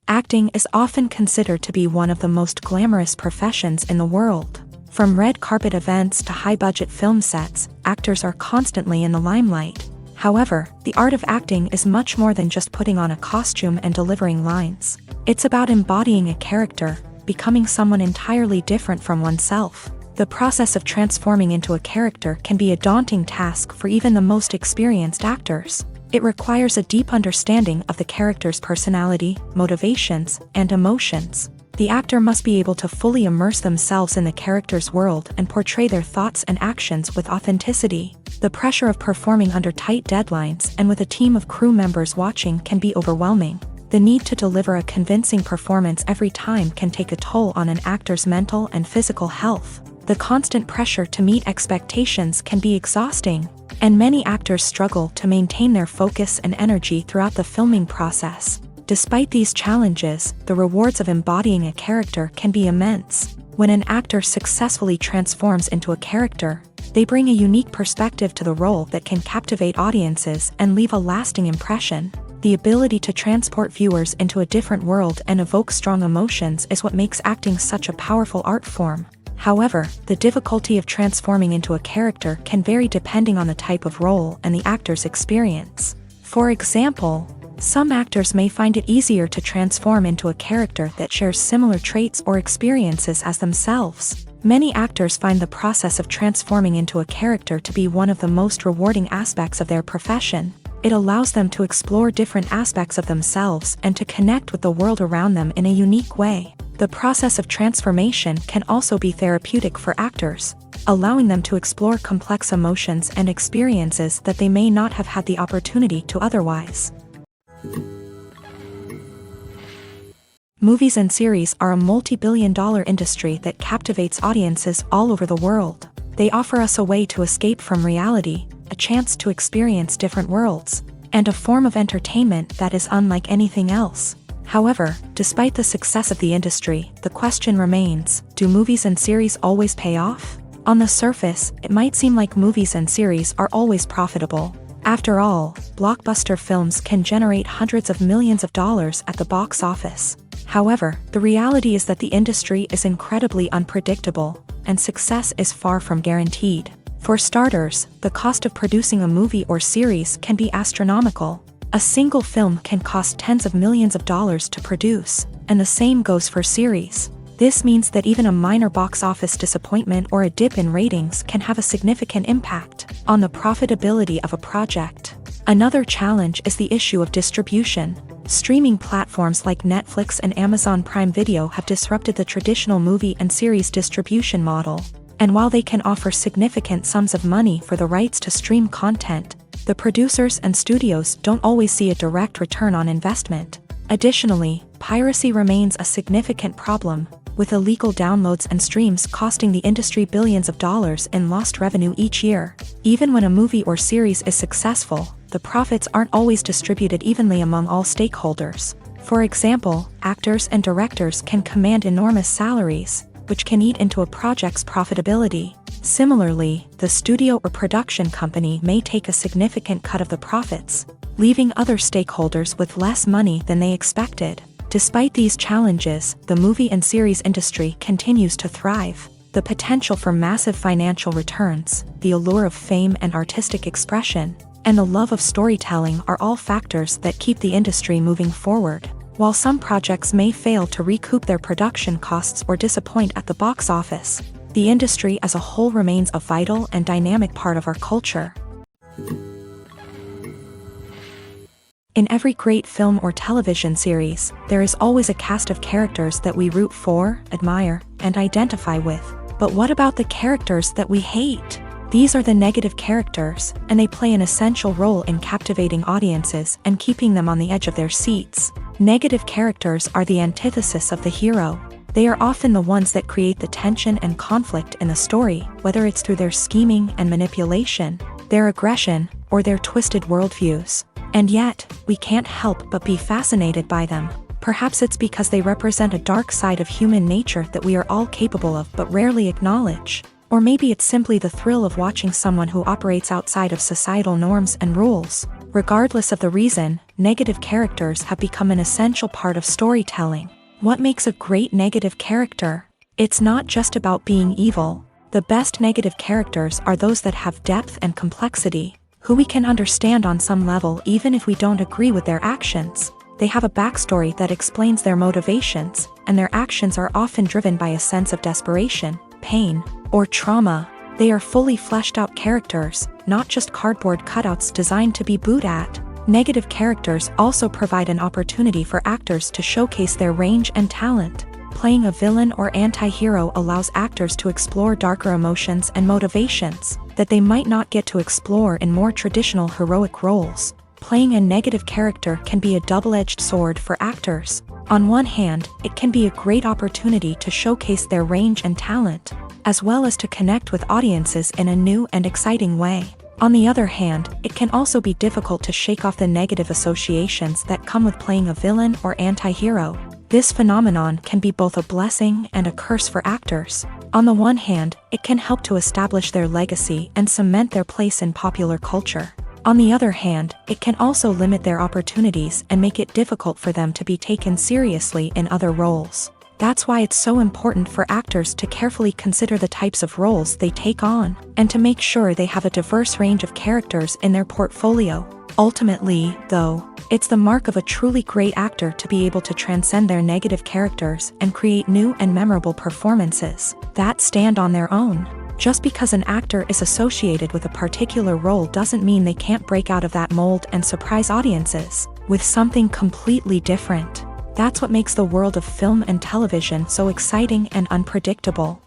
Acting is often considered to be one of the most glamorous professions in the world. From red carpet events to high-budget film sets, actors are constantly in the limelight. However, the art of acting is much more than just putting on a costume and delivering lines. It's about embodying a character, becoming someone entirely different from oneself. The process of transforming into a character can be a daunting task for even the most experienced actors. It requires a deep understanding of the character's personality, motivations, and emotions. The actor must be able to fully immerse themselves in the character's world and portray their thoughts and actions with authenticity. The pressure of performing under tight deadlines and with a team of crew members watching can be overwhelming. The need to deliver a convincing performance every time can take a toll on an actor's mental and physical health. The constant pressure to meet expectations can be exhausting, and many actors struggle to maintain their focus and energy throughout the filming process. Despite these challenges, the rewards of embodying a character can be immense. When an actor successfully transforms into a character, they bring a unique perspective to the role that can captivate audiences and leave a lasting impression. The ability to transport viewers into a different world and evoke strong emotions is what makes acting such a powerful art form. However, the difficulty of transforming into a character can vary depending on the type of role and the actor's experience. For example, some actors may find it easier to transform into a character that shares similar traits or experiences as themselves. Many actors find the process of transforming into a character to be one of the most rewarding aspects of their profession. It allows them to explore different aspects of themselves and to connect with the world around them in a unique way. The process of transformation can also be therapeutic for actors, allowing them to explore complex emotions and experiences that they may not have had the opportunity to otherwise. Movies and series are a multi-billion-dollar industry that captivates audiences all over the world. They offer us a way to escape from reality, a chance to experience different worlds, and a form of entertainment that is unlike anything else. However, despite the success of the industry, the question remains, do movies and series always pay off? On the surface, it might seem like movies and series are always profitable. After all, blockbuster films can generate hundreds of millions of dollars at the box office. However, the reality is that the industry is incredibly unpredictable, and success is far from guaranteed. For starters, the cost of producing a movie or series can be astronomical. A single film can cost tens of millions of dollars to produce, and the same goes for series. This means that even a minor box office disappointment or a dip in ratings can have a significant impact on the profitability of a project. Another challenge is the issue of distribution. Streaming platforms like Netflix and Amazon Prime Video have disrupted the traditional movie and series distribution model. And while they can offer significant sums of money for the rights to stream content, the producers and studios don't always see a direct return on investment. Additionally, piracy remains a significant problem, with illegal downloads and streams costing the industry billions of dollars in lost revenue each year. Even when a movie or series is successful, the profits aren't always distributed evenly among all stakeholders. For example, actors and directors can command enormous salaries, which can eat into a project's profitability. Similarly, the studio or production company may take a significant cut of the profits, leaving other stakeholders with less money than they expected. Despite these challenges, the movie and series industry continues to thrive. The potential for massive financial returns, the allure of fame and artistic expression, and the love of storytelling are all factors that keep the industry moving forward. While some projects may fail to recoup their production costs or disappoint at the box office, the industry as a whole remains a vital and dynamic part of our culture. In every great film or television series, there is always a cast of characters that we root for, admire, and identify with. But what about the characters that we hate? These are the negative characters, and they play an essential role in captivating audiences and keeping them on the edge of their seats. Negative characters are the antithesis of the hero. They are often the ones that create the tension and conflict in the story, whether it's through their scheming and manipulation, their aggression, or their twisted worldviews. And yet, we can't help but be fascinated by them. Perhaps it's because they represent a dark side of human nature that we are all capable of but rarely acknowledge. Or maybe it's simply the thrill of watching someone who operates outside of societal norms and rules. Regardless of the reason, negative characters have become an essential part of storytelling. What makes a great negative character? It's not just about being evil. The best negative characters are those that have depth and complexity, who we can understand on some level even if we don't agree with their actions. They have a backstory that explains their motivations, and their actions are often driven by a sense of desperation, pain, or trauma. They are fully fleshed out characters, not just cardboard cutouts designed to be booed at. Negative characters also provide an opportunity for actors to showcase their range and talent. Playing a villain or anti-hero allows actors to explore darker emotions and motivations that they might not get to explore in more traditional heroic roles. Playing a negative character can be a double-edged sword for actors. On one hand, it can be a great opportunity to showcase their range and talent, as well as to connect with audiences in a new and exciting way. On the other hand, it can also be difficult to shake off the negative associations that come with playing a villain or anti-hero. This phenomenon can be both a blessing and a curse for actors. On the one hand, it can help to establish their legacy and cement their place in popular culture. On the other hand, it can also limit their opportunities and make it difficult for them to be taken seriously in other roles. That's why it's so important for actors to carefully consider the types of roles they take on, and to make sure they have a diverse range of characters in their portfolio. Ultimately, though, it's the mark of a truly great actor to be able to transcend their negative characters and create new and memorable performances that stand on their own. Just because an actor is associated with a particular role doesn't mean they can't break out of that mold and surprise audiences with something completely different. That's what makes the world of film and television so exciting and unpredictable.